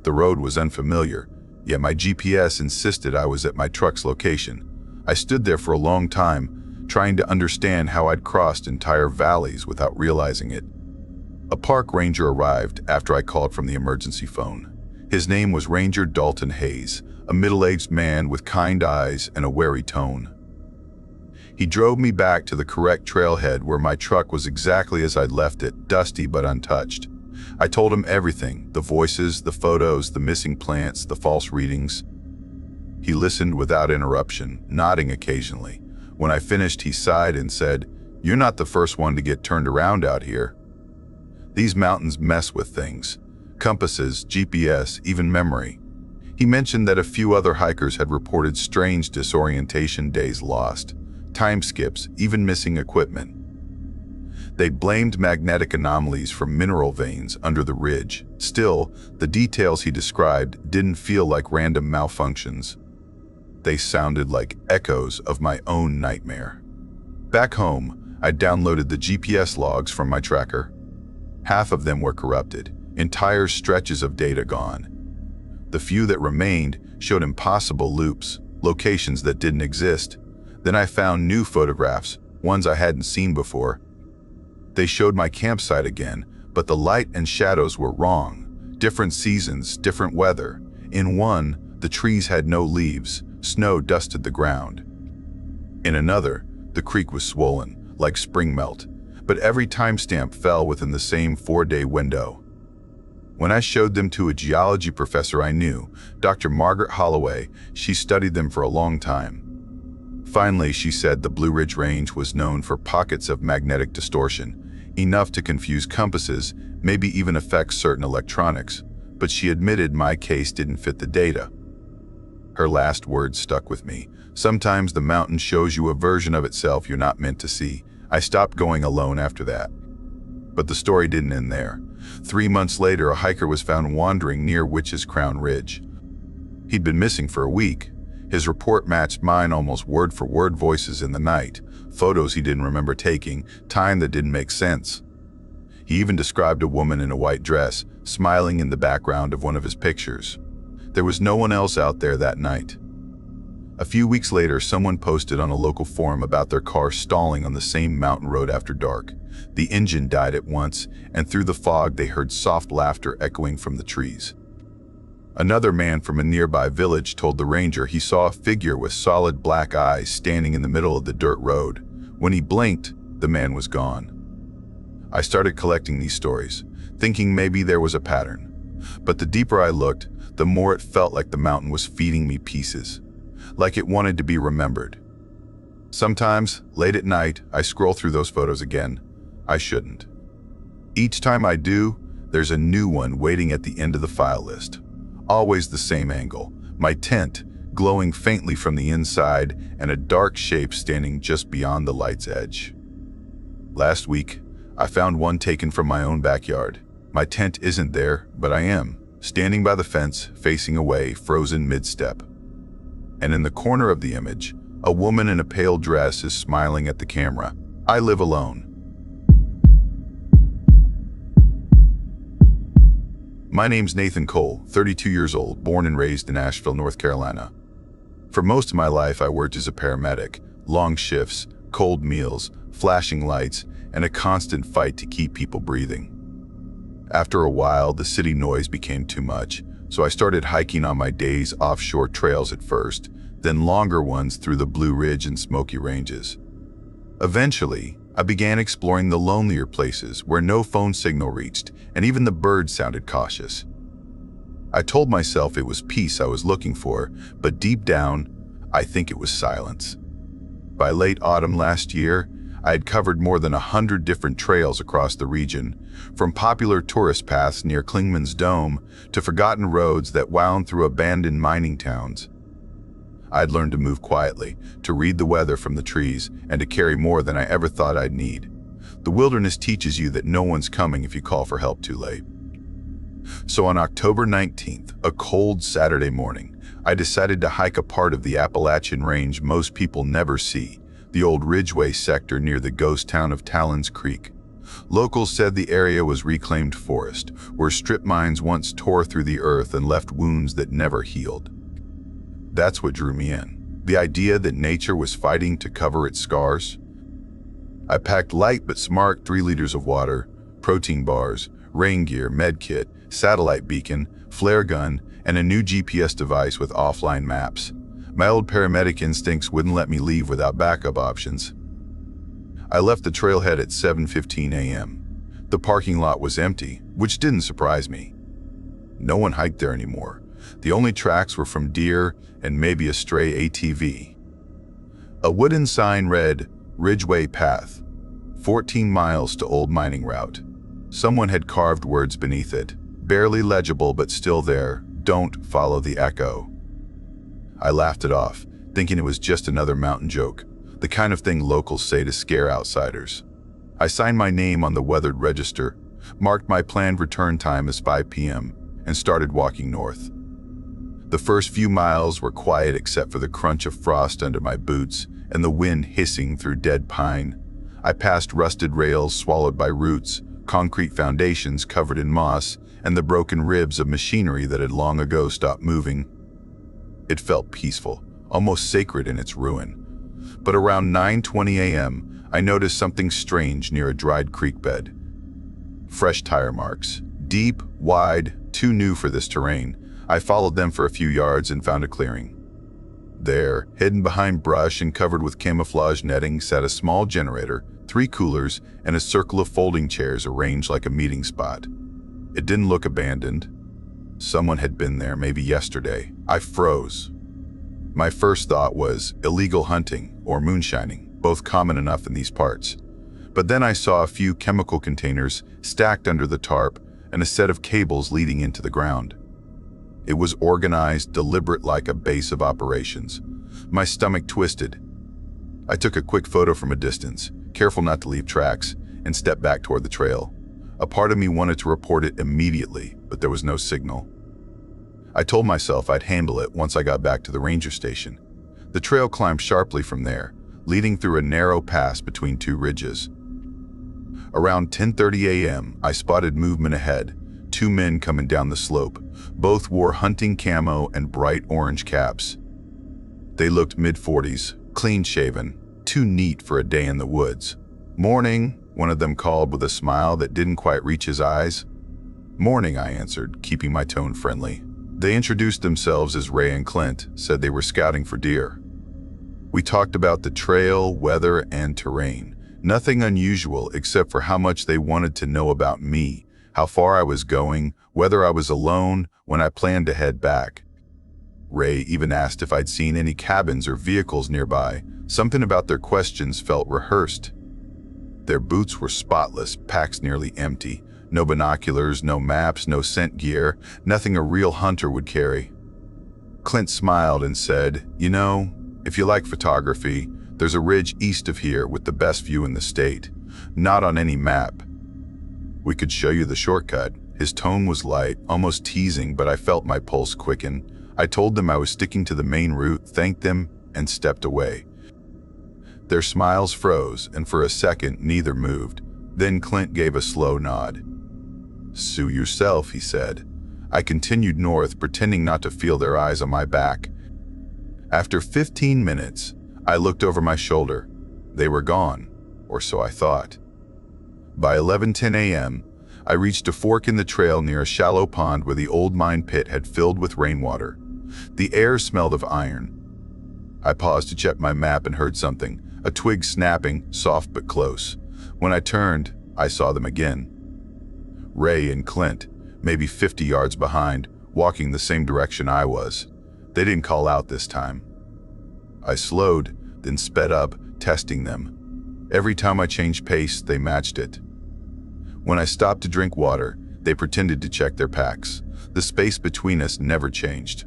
The road was unfamiliar, yet my GPS insisted I was at my truck's location. I stood there for a long time, trying to understand how I'd crossed entire valleys without realizing it. A park ranger arrived after I called from the emergency phone. His name was Ranger Dalton Hayes, a middle-aged man with kind eyes and a wary tone. He drove me back to the correct trailhead where my truck was exactly as I'd left it, dusty but untouched. I told him everything, the voices, the photos, the missing plants, the false readings. He listened without interruption, nodding occasionally. When I finished, he sighed and said, "You're not the first one to get turned around out here. These mountains mess with things. Compasses, GPS, even memory." He mentioned that a few other hikers had reported strange disorientation, days lost, time skips, even missing equipment. They blamed magnetic anomalies from mineral veins under the ridge. Still, the details he described didn't feel like random malfunctions. They sounded like echoes of my own nightmare. Back home, I downloaded the GPS logs from my tracker. Half of them were corrupted, entire stretches of data gone. The few that remained showed impossible loops, locations that didn't exist. Then I found new photographs, ones I hadn't seen before. They showed my campsite again, but the light and shadows were wrong. Different seasons, different weather. In one, the trees had no leaves, snow dusted the ground. In another, the creek was swollen, like spring melt, but every timestamp fell within the same 4-day window. When I showed them to a geology professor I knew, Dr. Margaret Holloway, she studied them for a long time. Finally, she said the Blue Ridge Range was known for pockets of magnetic distortion, enough to confuse compasses, maybe even affect certain electronics, but she admitted my case didn't fit the data. Her last words stuck with me. Sometimes the mountain shows you a version of itself you're not meant to see. I stopped going alone after that. But the story didn't end there. 3 months later, a hiker was found wandering near Witch's Crown Ridge. He'd been missing for a week. His report matched mine almost word for word, voices in the night, photos he didn't remember taking, time that didn't make sense. He even described a woman in a white dress, smiling in the background of one of his pictures. There was no one else out there that night. A few weeks later, someone posted on a local forum about their car stalling on the same mountain road after dark. The engine died at once, and through the fog they heard soft laughter echoing from the trees. Another man from a nearby village told the ranger he saw a figure with solid black eyes standing in the middle of the dirt road. When he blinked, the man was gone. I started collecting these stories, thinking maybe there was a pattern. But the deeper I looked, the more it felt like the mountain was feeding me pieces. like it wanted to be remembered. Sometimes, late at night, I scroll through those photos again. I shouldn't. Each time I do, there's a new one waiting at the end of the file list. Always the same angle, my tent glowing faintly from the inside and a dark shape standing just beyond the light's edge. Last week, I found one taken from my own backyard. My tent isn't there, but I am, standing by the fence, facing away, frozen mid-step. And in the corner of the image, a woman in a pale dress is smiling at the camera. I live alone. My name's Nathan Cole, 32 years old, born and raised in Asheville, North Carolina. For most of my life, I worked as a paramedic, long shifts, cold meals, flashing lights, and a constant fight to keep people breathing. After a while, the city noise became too much, so I started hiking on my days offshore trails at first, then longer ones through the Blue Ridge and Smoky Ranges. Eventually, I began exploring the lonelier places where no phone signal reached, and even the birds sounded cautious. I told myself it was peace I was looking for, but deep down, I think it was silence. By late autumn last year, I had covered more than 100 different trails across the region, from popular tourist paths near Clingman's Dome to forgotten roads that wound through abandoned mining towns. I'd learned to move quietly, to read the weather from the trees, and to carry more than I ever thought I'd need. The wilderness teaches you that no one's coming if you call for help too late. So on October 19th, a cold Saturday morning, I decided to hike a part of the Appalachian Range most people never see, the old Ridgeway sector near the ghost town of Talons Creek. Locals said the area was reclaimed forest, where strip mines once tore through the earth and left wounds that never healed. That's what drew me in, the idea that nature was fighting to cover its scars. I packed light but smart 3 liters of water, protein bars, rain gear, med kit, satellite beacon, flare gun, and a new GPS device with offline maps. My old paramedic instincts wouldn't let me leave without backup options. I left the trailhead at 7:15 a.m. The parking lot was empty, which didn't surprise me. No one hiked there anymore. The only tracks were from deer and maybe a stray ATV. A wooden sign read, "Ridgeway Path, 14 miles to old mining route." Someone had carved words beneath it, barely legible but still there, "Don't follow the echo." I laughed it off, thinking it was just another mountain joke, the kind of thing locals say to scare outsiders. I signed my name on the weathered register, marked my planned return time as 5 p.m., and started walking north. The first few miles were quiet except for the crunch of frost under my boots and the wind hissing through dead pine. I passed rusted rails swallowed by roots, concrete foundations covered in moss, and the broken ribs of machinery that had long ago stopped moving. It felt peaceful, almost sacred in its ruin. But around 9:20 a.m., I noticed something strange near a dried creek bed. Fresh tire marks, deep, wide, too new for this terrain. I followed them for a few yards and found a clearing. There, hidden behind brush and covered with camouflage netting, sat a small generator, 3 coolers, and a circle of folding chairs arranged like a meeting spot. It didn't look abandoned. Someone had been there, maybe yesterday. I froze. My first thought was illegal hunting or moonshining, both common enough in these parts. But then I saw a few chemical containers stacked under the tarp and a set of cables leading into the ground. It was organized, deliberate, like a base of operations. My stomach twisted. I took a quick photo from a distance, careful not to leave tracks, and stepped back toward the trail. A part of me wanted to report it immediately, but there was no signal. I told myself I'd handle it once I got back to the ranger station. The trail climbed sharply from there, leading through a narrow pass between 2 ridges. Around 10:30 a.m., I spotted movement ahead, 2 men coming down the slope. Both wore hunting camo and bright orange caps. They looked mid-40s, clean-shaven, too neat for a day in the woods. "Morning," one of them called with a smile that didn't quite reach his eyes. "Morning," I answered, keeping my tone friendly. They introduced themselves as Ray and Clint, said they were scouting for deer. We talked about the trail, weather, and terrain. Nothing unusual except for how much they wanted to know about me, how far I was going, whether I was alone, when I planned to head back. Ray even asked if I'd seen any cabins or vehicles nearby. Something about their questions felt rehearsed. Their boots were spotless, packs nearly empty. No binoculars, no maps, no scent gear, nothing a real hunter would carry. Clint smiled and said, "You know, if you like photography, there's a ridge east of here with the best view in the state. Not on any map. We could show you the shortcut." His tone was light, almost teasing, but I felt my pulse quicken. I told them I was sticking to the main route, thanked them, and stepped away. Their smiles froze, and for a second, neither moved. Then Clint gave a slow nod. "Sue yourself," he said. I continued north, pretending not to feel their eyes on my back. After 15 minutes, I looked over my shoulder. They were gone, or so I thought. By 11:10 a.m., I reached a fork in the trail near a shallow pond where the old mine pit had filled with rainwater. The air smelled of iron. I paused to check my map and heard something, a twig snapping, soft but close. When I turned, I saw them again. Ray and Clint, maybe 50 yards behind, walking the same direction I was. They didn't call out this time. I slowed, then sped up, testing them. Every time I changed pace, they matched it. When I stopped to drink water, they pretended to check their packs. The space between us never changed.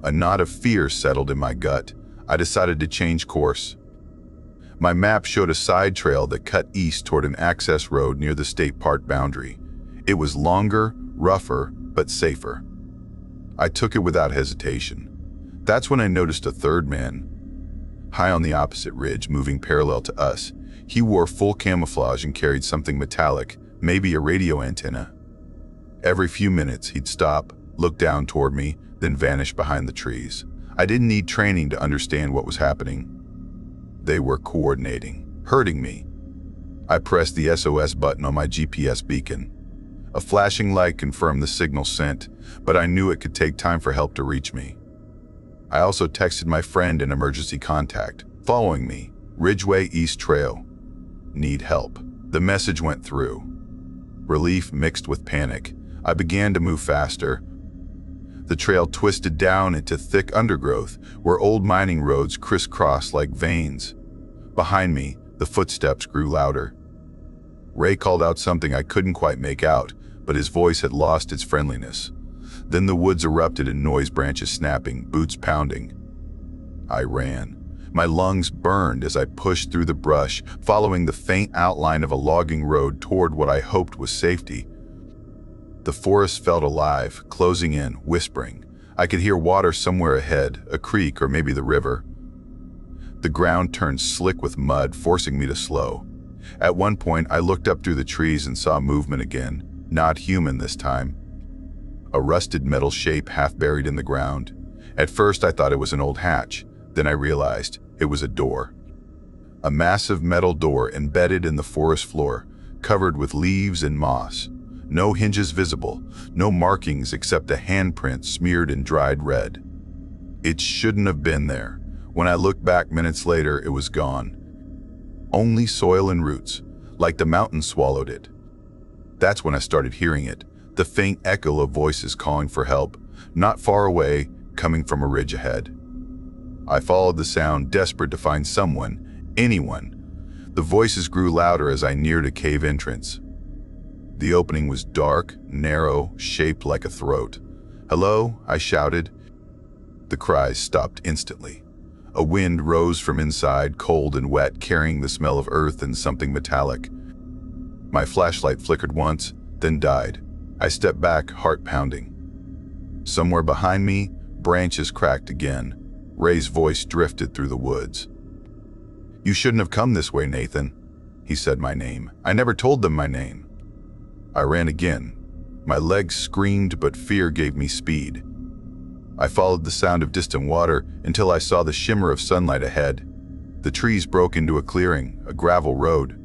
A knot of fear settled in my gut. I decided to change course. My map showed a side trail that cut east toward an access road near the state park boundary. It was longer, rougher, but safer. I took it without hesitation. That's when I noticed a third man, high on the opposite ridge, moving parallel to us. He wore full camouflage and carried something metallic, maybe a radio antenna. Every few minutes, he'd stop, look down toward me, then vanish behind the trees. I didn't need training to understand what was happening. They were coordinating, hurting me. I pressed the SOS button on my GPS beacon. A flashing light confirmed the signal sent, but I knew it could take time for help to reach me. I also texted my friend an emergency contact, following me, Ridgeway East Trail. Need help. The message went through. Relief mixed with panic. I began to move faster. The trail twisted down into thick undergrowth, where old mining roads crisscrossed like veins. Behind me, the footsteps grew louder. Ray called out something I couldn't quite make out, but his voice had lost its friendliness. Then the woods erupted in noise, branches snapping, boots pounding. I ran. My lungs burned as I pushed through the brush, following the faint outline of a logging road toward what I hoped was safety. The forest felt alive, closing in, whispering. I could hear water somewhere ahead, a creek or maybe the river. The ground turned slick with mud, forcing me to slow. At one point, I looked up through the trees and saw movement again, not human this time. A rusted metal shape half buried in the ground. At first, I thought it was an old hatch. Then I realized it was a door. A massive metal door embedded in the forest floor, covered with leaves and moss. No hinges visible, no markings except a handprint smeared in dried red. It shouldn't have been there. When I looked back minutes later, it was gone. Only soil and roots, like the mountain swallowed it. That's when I started hearing it, the faint echo of voices calling for help, not far away, coming from a ridge ahead. I followed the sound, desperate to find someone, anyone. The voices grew louder as I neared a cave entrance. The opening was dark, narrow, shaped like a throat. "Hello?" I shouted. The cries stopped instantly. A wind rose from inside, cold and wet, carrying the smell of earth and something metallic. My flashlight flickered once, then died. I stepped back, heart pounding. Somewhere behind me, branches cracked again. Ray's voice drifted through the woods. "You shouldn't have come this way, Nathan." He said my name. I never told them my name. I ran again. My legs screamed, but fear gave me speed. I followed the sound of distant water until I saw the shimmer of sunlight ahead. The trees broke into a clearing, a gravel road.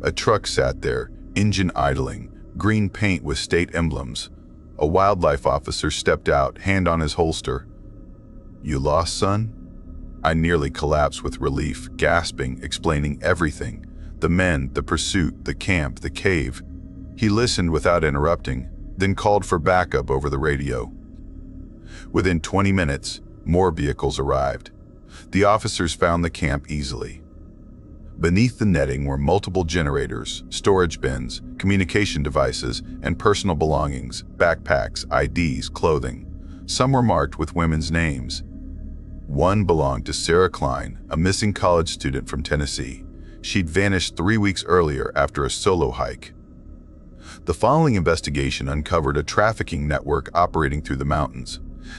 A truck sat there, engine idling, green paint with state emblems. A wildlife officer stepped out, hand on his holster. "You lost, son?" I nearly collapsed with relief, gasping, explaining everything. The men, the pursuit, the camp, the cave. He listened without interrupting, then called for backup over the radio. Within 20 minutes, more vehicles arrived. The officers found the camp easily. Beneath the netting were multiple generators, storage bins, communication devices, and personal belongings, backpacks, IDs, clothing. Some were marked with women's names. One belonged to Sarah Klein, a missing college student from Tennessee. She'd vanished 3 weeks earlier after a solo hike. The following investigation uncovered a trafficking network operating through the mountains.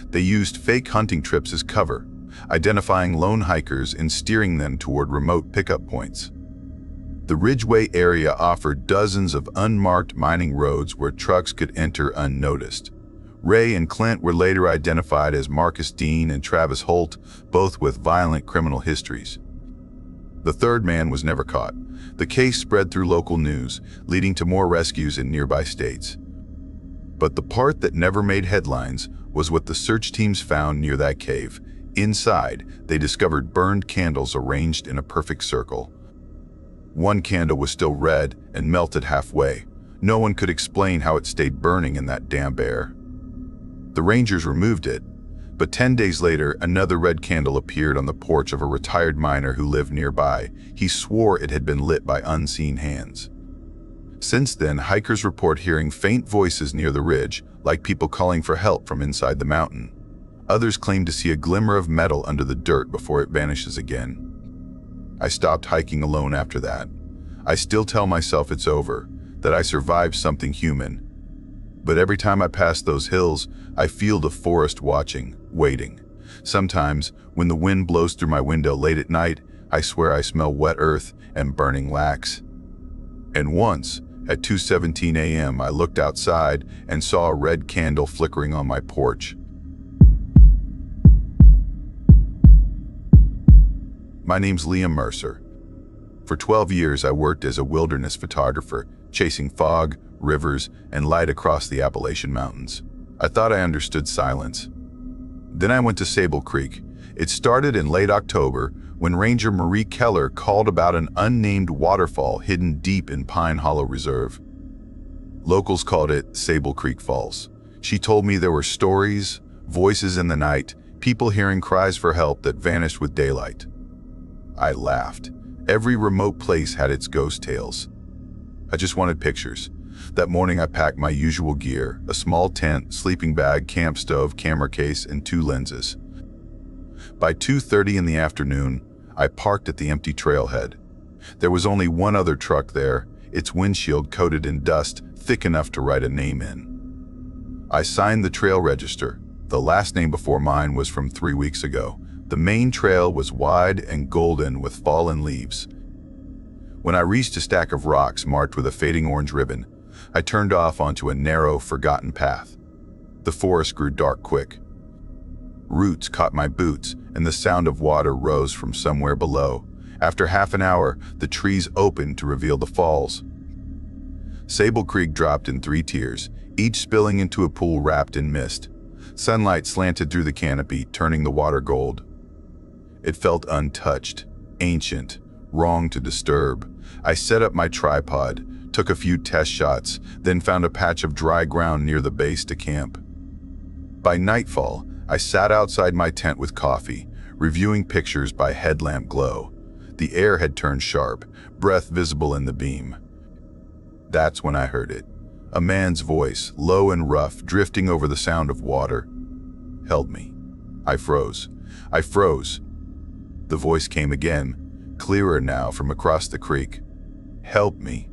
They used fake hunting trips as cover, identifying lone hikers and steering them toward remote pickup points. The Ridgeway area offered dozens of unmarked mining roads where trucks could enter unnoticed. Ray and Clint were later identified as Marcus Dean and Travis Holt, both with violent criminal histories. The third man was never caught. The case spread through local news, leading to more rescues in nearby states. But the part that never made headlines was what the search teams found near that cave. Inside, they discovered burned candles arranged in a perfect circle. One candle was still red and melted halfway. No one could explain how it stayed burning in that damp air. The Rangers removed it, but 10 days later, another red candle appeared on the porch of a retired miner who lived nearby. He swore it had been lit by unseen hands. Since then, hikers report hearing faint voices near the ridge, like people calling for help from inside the mountain. Others claim to see a glimmer of metal under the dirt before it vanishes again. I stopped hiking alone after that. I still tell myself it's over, that I survived something human. But every time I pass those hills, I feel the forest watching, waiting. Sometimes, when the wind blows through my window late at night, I swear I smell wet earth and burning wax. And once, at 2:17 a.m., I looked outside and saw a red candle flickering on my porch. My name's Liam Mercer. For 12 years, I worked as a wilderness photographer, chasing fog, rivers, and light across the Appalachian Mountains. I thought I understood silence. Then I went to Sable Creek. It started in late October when Ranger Marie Keller called about an unnamed waterfall hidden deep in Pine Hollow Reserve. Locals called it Sable Creek Falls. She told me there were stories, voices in the night, people hearing cries for help that vanished with daylight. I laughed. Every remote place had its ghost tales. I just wanted pictures. That morning I packed my usual gear, a small tent, sleeping bag, camp stove, camera case, and 2 lenses. By 2:30 in the afternoon, I parked at the empty trailhead. There was only one other truck there, its windshield coated in dust, thick enough to write a name in. I signed the trail register. The last name before mine was from 3 weeks ago. The main trail was wide and golden with fallen leaves. When I reached a stack of rocks marked with a fading orange ribbon, I turned off onto a narrow, forgotten path. The forest grew dark quick. Roots caught my boots, and the sound of water rose from somewhere below. After half an hour, the trees opened to reveal the falls. Sable Creek dropped in 3 tiers, each spilling into a pool wrapped in mist. Sunlight slanted through the canopy, turning the water gold. It felt untouched, ancient, wrong to disturb. I set up my tripod, took a few test shots, then found a patch of dry ground near the base to camp. By nightfall, I sat outside my tent with coffee, reviewing pictures by headlamp glow. The air had turned sharp, breath visible in the beam. That's when I heard it. A man's voice, low and rough, drifting over the sound of water. Held me. I froze. I froze. The voice came again, clearer now from across the creek. Help me.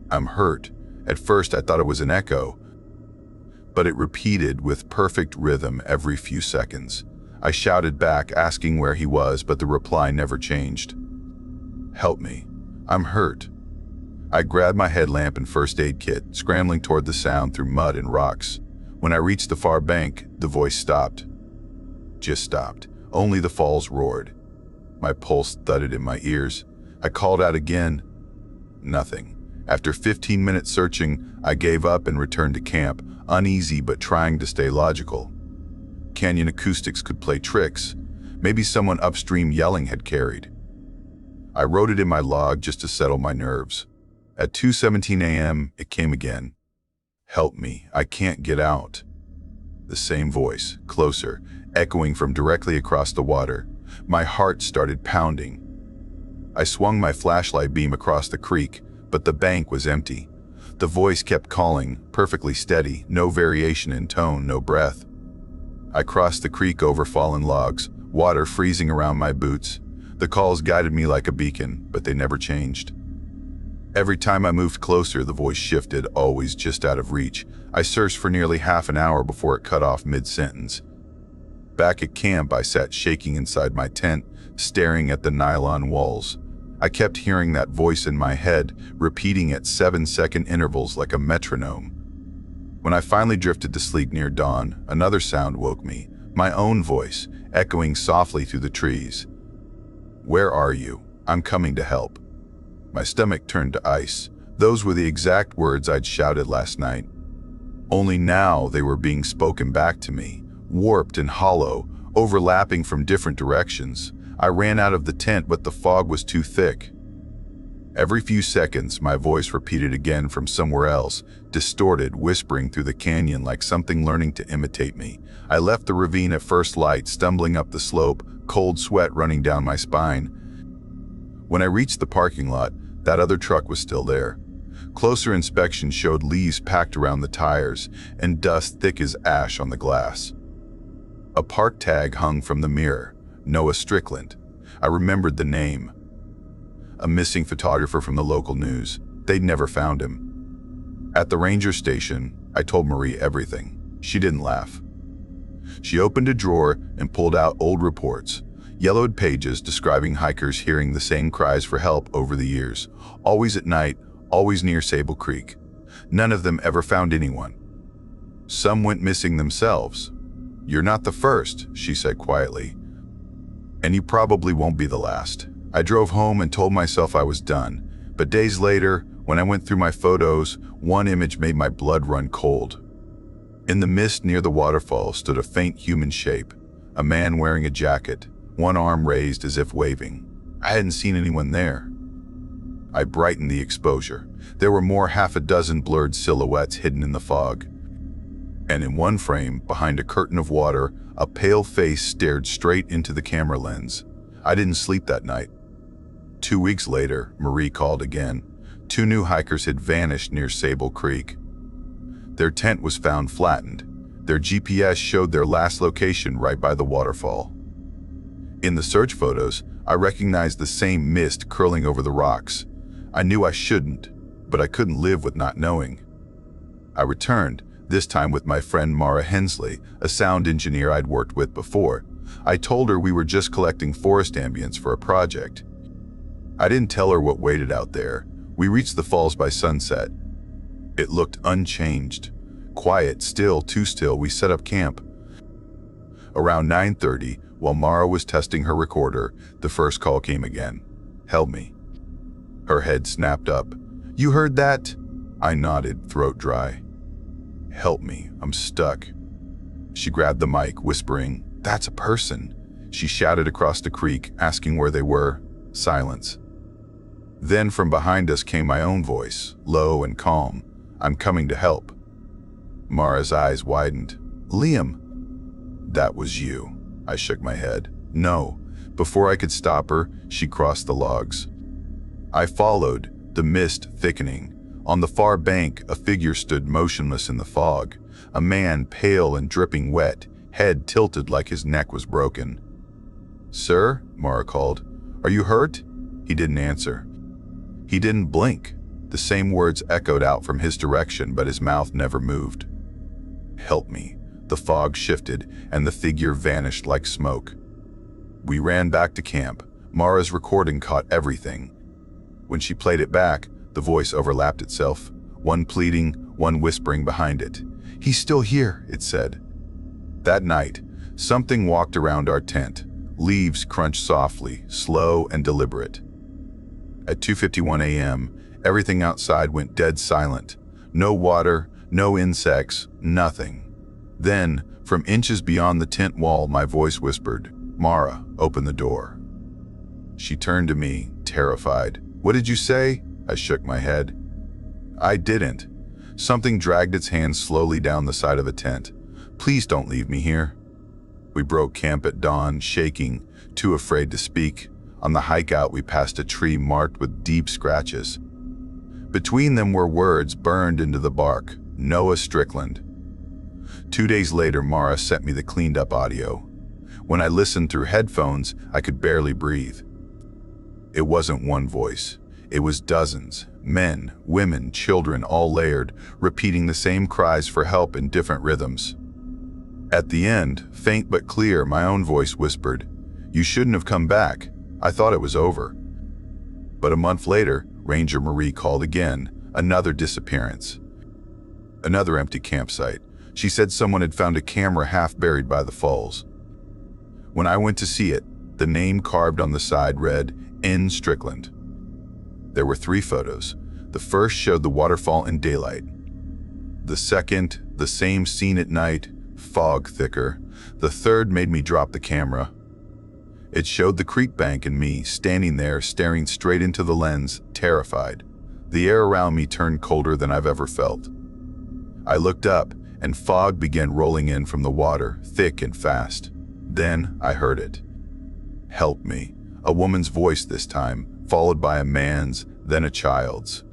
I'm hurt. At first I thought it was an echo, but it repeated with perfect rhythm every few seconds. I shouted back, asking where he was, but the reply never changed. Help me. I'm hurt. I grabbed my headlamp and first aid kit, scrambling toward the sound through mud and rocks. When I reached the far bank, the voice stopped. Just stopped. Only the falls roared. My pulse thudded in my ears. I called out again. Nothing. After 15 minutes searching, I gave up and returned to camp, uneasy but trying to stay logical. Canyon acoustics could play tricks. Maybe someone upstream yelling had carried. I wrote it in my log just to settle my nerves. At 2:17 a.m., it came again. Help me, I can't get out. The same voice, closer, echoing from directly across the water. My heart started pounding. I swung my flashlight beam across the creek, but the bank was empty. The voice kept calling, perfectly steady, no variation in tone, no breath. I crossed the creek over fallen logs, water freezing around my boots. The calls guided me like a beacon, but they never changed. Every time I moved closer, the voice shifted, always just out of reach. I searched for nearly half an hour before it cut off mid-sentence. Back at camp, I sat shaking inside my tent, staring at the nylon walls. I kept hearing that voice in my head, repeating at 7-second intervals like a metronome. When I finally drifted to sleep near dawn, another sound woke me, my own voice, echoing softly through the trees. "Where are you? I'm coming to help." My stomach turned to ice. Those were the exact words I'd shouted last night. Only now they were being spoken back to me, warped and hollow, overlapping from different directions. I ran out of the tent, but the fog was too thick. Every few seconds, my voice repeated again from somewhere else, distorted, whispering through the canyon like something learning to imitate me. I left the ravine at first light, stumbling up the slope, cold sweat running down my spine. When I reached the parking lot, that other truck was still there. Closer inspection showed leaves packed around the tires and dust thick as ash on the glass. A park tag hung from the mirror, Noah Strickland. I remembered the name. A missing photographer from the local news. They'd never found him. At the ranger station, I told Marie everything. She didn't laugh. She opened a drawer and pulled out old reports, yellowed pages describing hikers hearing the same cries for help over the years, always at night, always near Sable Creek. None of them ever found anyone. Some went missing themselves. "You're not the first," she said quietly. "And you probably won't be the last." I drove home and told myself I was done, but days later, when I went through my photos, one image made my blood run cold. In the mist near the waterfall stood a faint human shape, a man wearing a jacket, one arm raised as if waving. I hadn't seen anyone there. I brightened the exposure. There were more half a dozen blurred silhouettes hidden in the fog. And in one frame, behind a curtain of water, a pale face stared straight into the camera lens. I didn't sleep that night. 2 weeks later, Marie called again. 2 new hikers had vanished near Sable Creek. Their tent was found flattened. Their GPS showed their last location right by the waterfall. In the search photos, I recognized the same mist curling over the rocks. I knew I shouldn't, but I couldn't live with not knowing. I returned, this time with my friend Mara Hensley, a sound engineer I'd worked with before. I told her we were just collecting forest ambience for a project. I didn't tell her what waited out there. We reached the falls by sunset. It looked unchanged. Quiet, still, too still. We set up camp. Around 9:30, while Mara was testing her recorder, the first call came again. "Help me." Her head snapped up. "You heard that?" I nodded, throat dry. "Help me, I'm stuck." She grabbed the mic, whispering, "That's a person." She shouted across the creek, asking where they were. Silence. Then from behind us came my own voice, low and calm. "I'm coming to help." Mara's eyes widened. "Liam." "That was you." I shook my head. "No." Before I could stop her, she crossed the logs. I followed, the mist thickening. On the far bank, a figure stood motionless in the fog. A man, pale and dripping wet, head tilted like his neck was broken. "Sir?" Mara called. "Are you hurt?" He didn't answer. He didn't blink. The same words echoed out from his direction, but his mouth never moved. "Help me." The fog shifted, and the figure vanished like smoke. We ran back to camp. Mara's recording caught everything. When she played it back, the voice overlapped itself, one pleading, one whispering behind it. "He's still here," it said. That night, something walked around our tent. Leaves crunched softly, slow and deliberate. At 2:51 a.m., everything outside went dead silent. No water, no insects, nothing. Then, from inches beyond the tent wall, my voice whispered, "Mara, open the door." She turned to me, terrified. "What did you say?" I shook my head. I didn't. Something dragged its hand slowly down the side of the tent, Please don't leave me here." We broke camp at dawn, shaking, too afraid to speak. On the hike out, we passed a tree marked with deep scratches. Between them were words burned into the bark: Noah Strickland. 2 days later, Mara sent me the cleaned-up audio. When I listened through headphones, I could barely breathe. It wasn't one voice. It was dozens, men, women, children, all layered, repeating the same cries for help in different rhythms. At the end, faint but clear, my own voice whispered, "You shouldn't have come back. I thought it was over." But a month later, Ranger Marie called again, another disappearance. Another empty campsite. She said someone had found a camera half buried by the falls. When I went to see it, the name carved on the side read, N. Strickland. There were 3 photos. The first showed the waterfall in daylight. The second, the same scene at night, fog thicker. The third made me drop the camera. It showed the creek bank and me, standing there, staring straight into the lens, terrified. The air around me turned colder than I've ever felt. I looked up, and fog began rolling in from the water, thick and fast. Then I heard it. "Help me." A woman's voice this time, followed by a man's, then a child's.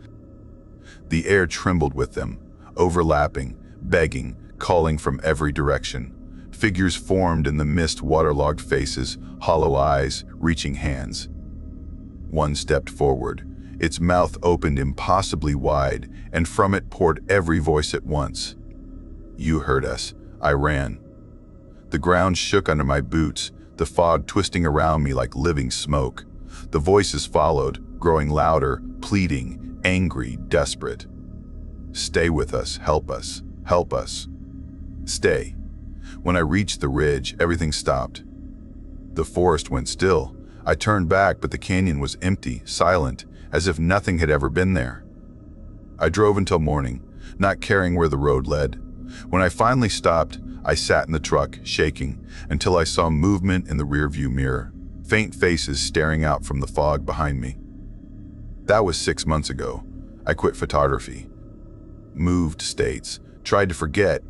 The air trembled with them, overlapping, begging, calling from every direction. Figures formed in the mist, waterlogged faces, hollow eyes, reaching hands. One stepped forward. Its mouth opened impossibly wide, and from it poured every voice at once. "You heard us." I ran. The ground shook under my boots, the fog twisting around me like living smoke. The voices followed, growing louder, pleading, angry, desperate. "Stay with us, help us, help us. Stay." When I reached the ridge, everything stopped. The forest went still. I turned back, but the canyon was empty, silent, as if nothing had ever been there. I drove until morning, not caring where the road led. When I finally stopped, I sat in the truck, shaking, until I saw movement in the rearview mirror, faint faces staring out from the fog behind me. That was 6 months ago. I quit photography, moved states, tried to forget.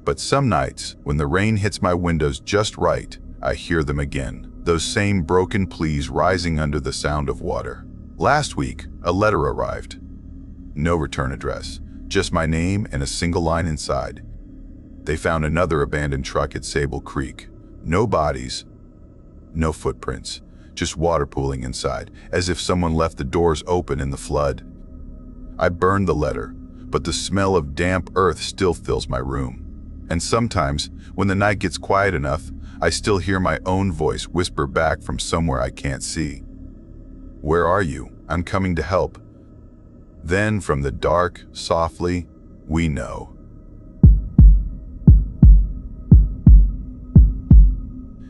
But some nights, when the rain hits my windows just right, I hear them again, those same broken pleas rising under the sound of water. Last week, a letter arrived. No return address, just my name and a single line inside. They found another abandoned truck at Sable Creek. No bodies, no footprints, just water pooling inside, as if someone left the doors open in the flood. I burned the letter, but the smell of damp earth still fills my room. And sometimes, when the night gets quiet enough, I still hear my own voice whisper back from somewhere I can't see. "Where are you? I'm coming to help." Then from the dark, softly, we know.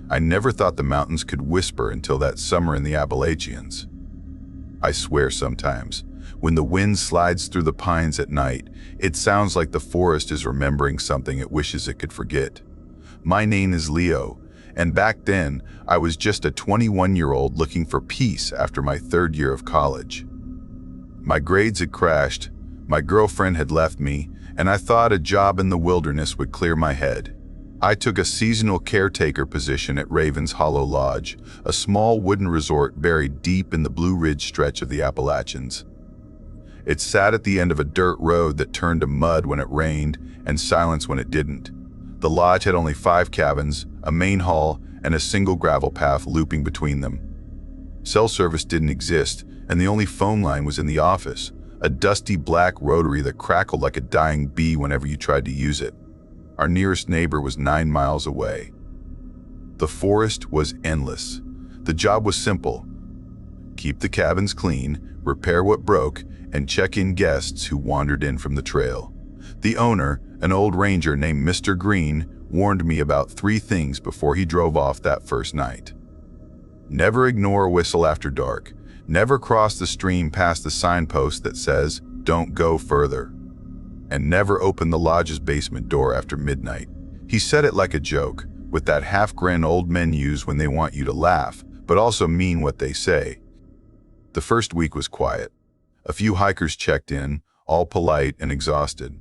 I never thought the mountains could whisper until that summer in the Appalachians. I swear sometimes, when the wind slides through the pines at night, it sounds like the forest is remembering something it wishes it could forget. My name is Leo, and back then, I was just a 21-year-old looking for peace after my 3rd year of college. My grades had crashed, my girlfriend had left me, and I thought a job in the wilderness would clear my head. I took a seasonal caretaker position at Ravens Hollow Lodge, a small wooden resort buried deep in the Blue Ridge stretch of the Appalachians. It sat at the end of a dirt road that turned to mud when it rained and silence when it didn't. The lodge had only 5 cabins, a main hall, and a single gravel path looping between them. Cell service didn't exist, and the only phone line was in the office, a dusty black rotary that crackled like a dying bee whenever you tried to use it. Our nearest neighbor was 9 miles away. The forest was endless. The job was simple: keep the cabins clean, repair what broke, and check in guests who wandered in from the trail. The owner, an old ranger named Mr. Green, warned me about 3 things before he drove off that first night. Never ignore a whistle after dark. Never cross the stream past the signpost that says, "Don't go further." And never open the lodge's basement door after midnight. He said it like a joke, with that half-grin old men use when they want you to laugh, but also mean what they say. The first week was quiet. A few hikers checked in, all polite and exhausted.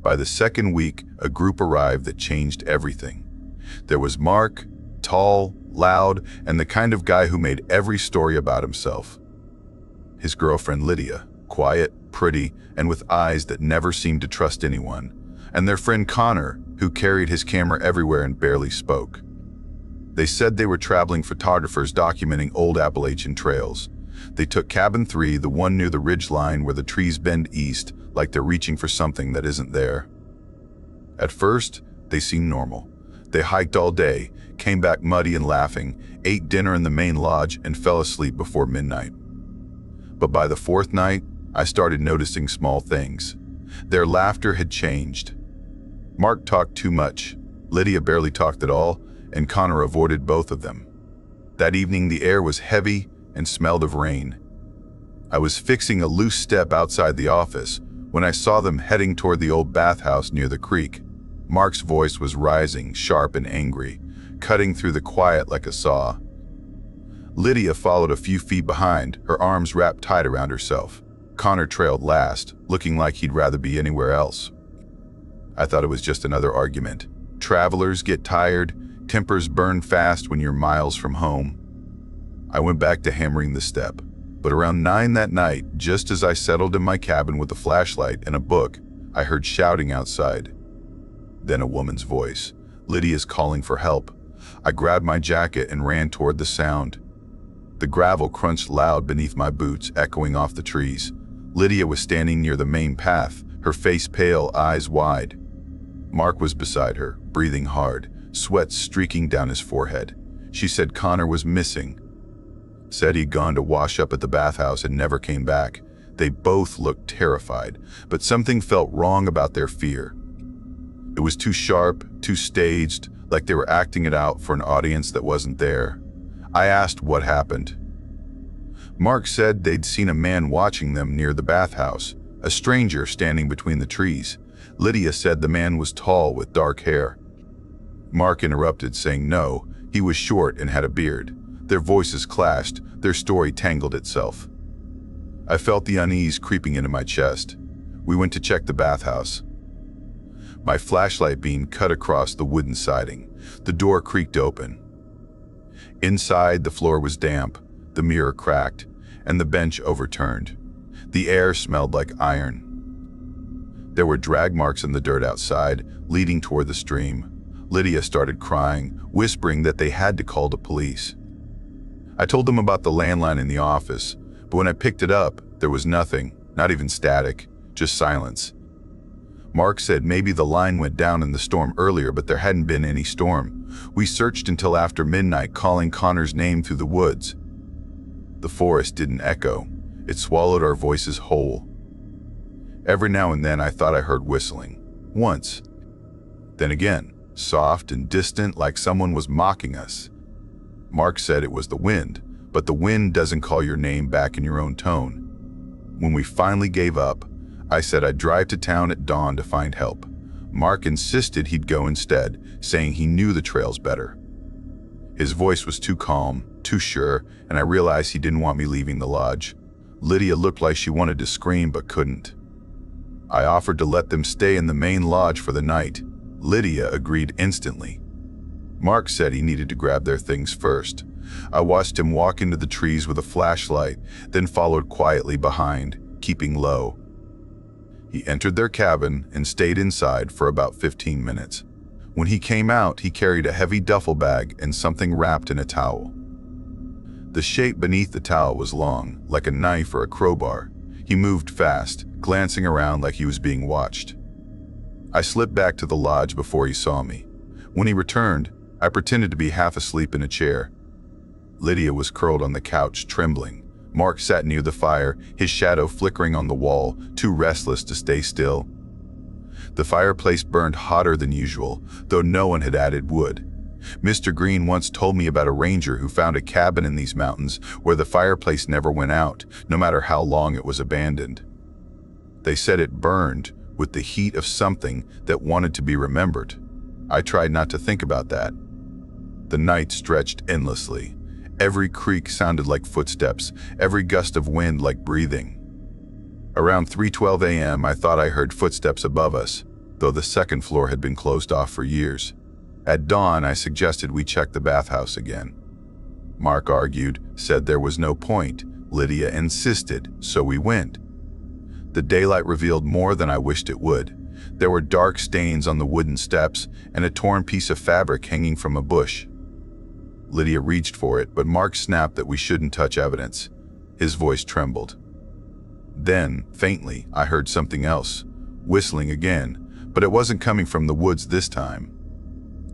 By the second week, a group arrived that changed everything. There was Mark, tall, loud, and the kind of guy who made every story about himself. His girlfriend Lydia, quiet, pretty, and with eyes that never seemed to trust anyone. And their friend Connor, who carried his camera everywhere and barely spoke. They said they were traveling photographers documenting old Appalachian trails. They took cabin 3, the one near the ridge line where the trees bend east, like they're reaching for something that isn't there. At first, they seemed normal. They hiked all day, came back muddy and laughing, ate dinner in the main lodge, and fell asleep before midnight. But by the fourth night, I started noticing small things. Their laughter had changed. Mark talked too much, Lydia barely talked at all, and Connor avoided both of them. That evening, the air was heavy and smelled of rain. I was fixing a loose step outside the office when I saw them heading toward the old bathhouse near the creek. Mark's voice was rising, sharp and angry, cutting through the quiet like a saw. Lydia followed a few feet behind, her arms wrapped tight around herself. Connor trailed last, looking like he'd rather be anywhere else. I thought it was just another argument. Travelers get tired, tempers burn fast when you're miles from home. I went back to hammering the step, but around 9 that night, just as I settled in my cabin with a flashlight and a book, I heard shouting outside. Then a woman's voice. Lydia's calling for help. I grabbed my jacket and ran toward the sound. The gravel crunched loud beneath my boots, echoing off the trees. Lydia was standing near the main path, her face pale, eyes wide. Mark was beside her, breathing hard, sweat streaking down his forehead. She said Connor was missing. Said he'd gone to wash up at the bathhouse and never came back. They both looked terrified, but something felt wrong about their fear. It was too sharp, too staged, like they were acting it out for an audience that wasn't there. I asked what happened. Mark said they'd seen a man watching them near the bathhouse, a stranger standing between the trees. Lydia said the man was tall with dark hair. Mark interrupted, saying no, he was short and had a beard. Their voices clashed, their story tangled itself. I felt the unease creeping into my chest. We went to check the bathhouse. My flashlight beam cut across the wooden siding. The door creaked open. Inside, the floor was damp, the mirror cracked, and the bench overturned. The air smelled like iron. There were drag marks in the dirt outside, leading toward the stream. Lydia started crying, whispering that they had to call the police. I told them about the landline in the office, but when I picked it up, there was nothing, not even static, just silence. Mark said maybe the line went down in the storm earlier, but there hadn't been any storm. We searched until after midnight, calling Connor's name through the woods. The forest didn't echo. It swallowed our voices whole. Every now and then I thought I heard whistling. Once. Then again, soft and distant, like someone was mocking us. Mark said it was the wind, but the wind doesn't call your name back in your own tone. When we finally gave up, I said I'd drive to town at dawn to find help. Mark insisted he'd go instead, saying he knew the trails better. His voice was too calm, too sure, and I realized he didn't want me leaving the lodge. Lydia looked like she wanted to scream but couldn't. I offered to let them stay in the main lodge for the night. Lydia agreed instantly. Mark said he needed to grab their things first. I watched him walk into the trees with a flashlight, then followed quietly behind, keeping low. He entered their cabin and stayed inside for about 15 minutes. When he came out, he carried a heavy duffel bag and something wrapped in a towel. The shape beneath the towel was long, like a knife or a crowbar. He moved fast, glancing around like he was being watched. I slipped back to the lodge before he saw me. When he returned, I pretended to be half asleep in a chair. Lydia was curled on the couch, trembling. Mark sat near the fire, his shadow flickering on the wall, too restless to stay still. The fireplace burned hotter than usual, though no one had added wood. Mr. Green once told me about a ranger who found a cabin in these mountains where the fireplace never went out, no matter how long it was abandoned. They said it burned with the heat of something that wanted to be remembered. I tried not to think about that. The night stretched endlessly. Every creak sounded like footsteps, every gust of wind like breathing. Around 3:12 a.m., I thought I heard footsteps above us. though the second floor had been closed off for years. At dawn, I suggested we check the bathhouse again. Mark argued, said there was no point. Lydia insisted, so we went. The daylight revealed more than I wished it would. There were dark stains on the wooden steps and a torn piece of fabric hanging from a bush. Lydia reached for it, but Mark snapped that we shouldn't touch evidence. His voice trembled. Then, faintly, I heard something else, whistling again, but it wasn't coming from the woods this time.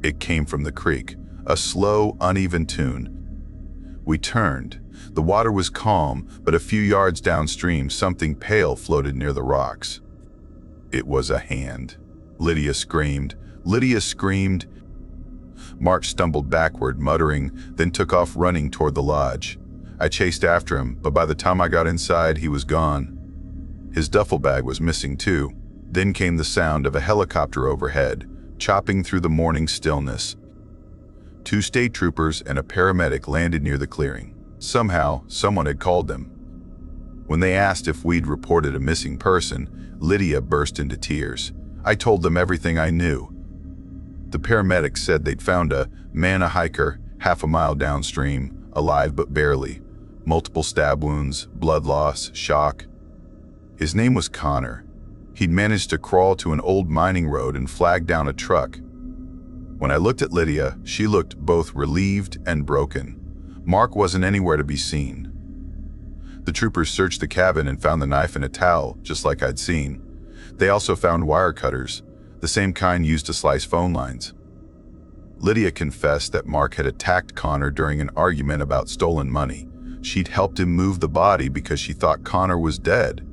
It came from the creek, a slow, uneven tune. We turned. The water was calm, but a few yards downstream, something pale floated near the rocks. It was a hand. Lydia screamed. Lydia screamed. Mark stumbled backward, muttering, then took off running toward the lodge. I chased after him, but by the time I got inside, he was gone. His duffel bag was missing too. Then came the sound of a helicopter overhead, chopping through the morning stillness. 2 state troopers and a paramedic landed near the clearing. Somehow, someone had called them. When they asked if we'd reported a missing person, Lydia burst into tears. I told them everything I knew. The paramedics said they'd found a hiker half a mile downstream, alive but barely. Multiple stab wounds, blood loss, shock. His name was Connor. He'd managed to crawl to an old mining road and flag down a truck. When I looked at Lydia, she looked both relieved and broken. Mark wasn't anywhere to be seen. The troopers searched the cabin and found the knife and a towel, just like I'd seen. They also found wire cutters, the same kind used to slice phone lines. Lydia confessed that Mark had attacked Connor during an argument about stolen money. She'd helped him move the body because she thought Connor was dead.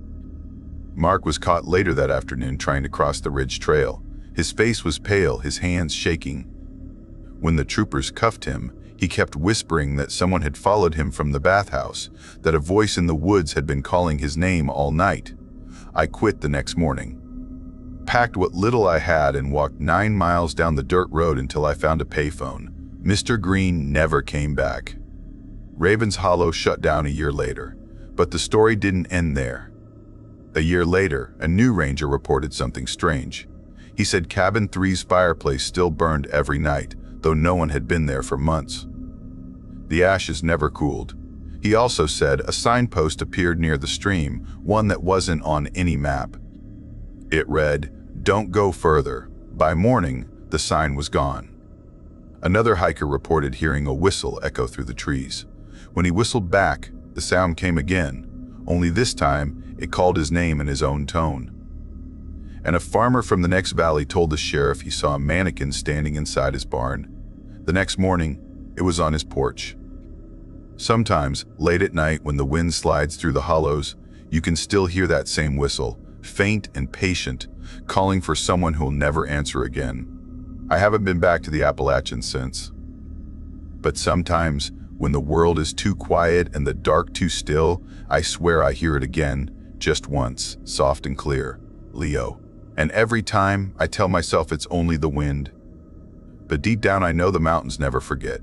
Mark was caught later that afternoon trying to cross the ridge trail. His face was pale, his hands shaking. When the troopers cuffed him, he kept whispering that someone had followed him from the bathhouse, that a voice in the woods had been calling his name all night. I quit the next morning. Packed what little I had and walked 9 miles down the dirt road until I found a payphone. Mr. Green never came back. Ravens Hollow shut down a year later, but the story didn't end there. A year later, a new ranger reported something strange. He said Cabin 3's fireplace still burned every night, though no one had been there for months. The ashes never cooled. He also said a signpost appeared near the stream, one that wasn't on any map. It read, "Don't go further." By morning, the sign was gone. Another hiker reported hearing a whistle echo through the trees. When he whistled back, the sound came again, only this time it called his name in his own tone. And a farmer from the next valley told the sheriff he saw a mannequin standing inside his barn. The next morning, it was on his porch. Sometimes, late at night when the wind slides through the hollows, you can still hear that same whistle, faint and patient, calling for someone who'll never answer again. I haven't been back to the Appalachians since. But sometimes, when the world is too quiet and the dark too still, I swear I hear it again, just once, soft and clear, Leo. And every time, I tell myself it's only the wind. But deep down I know the mountains never forget.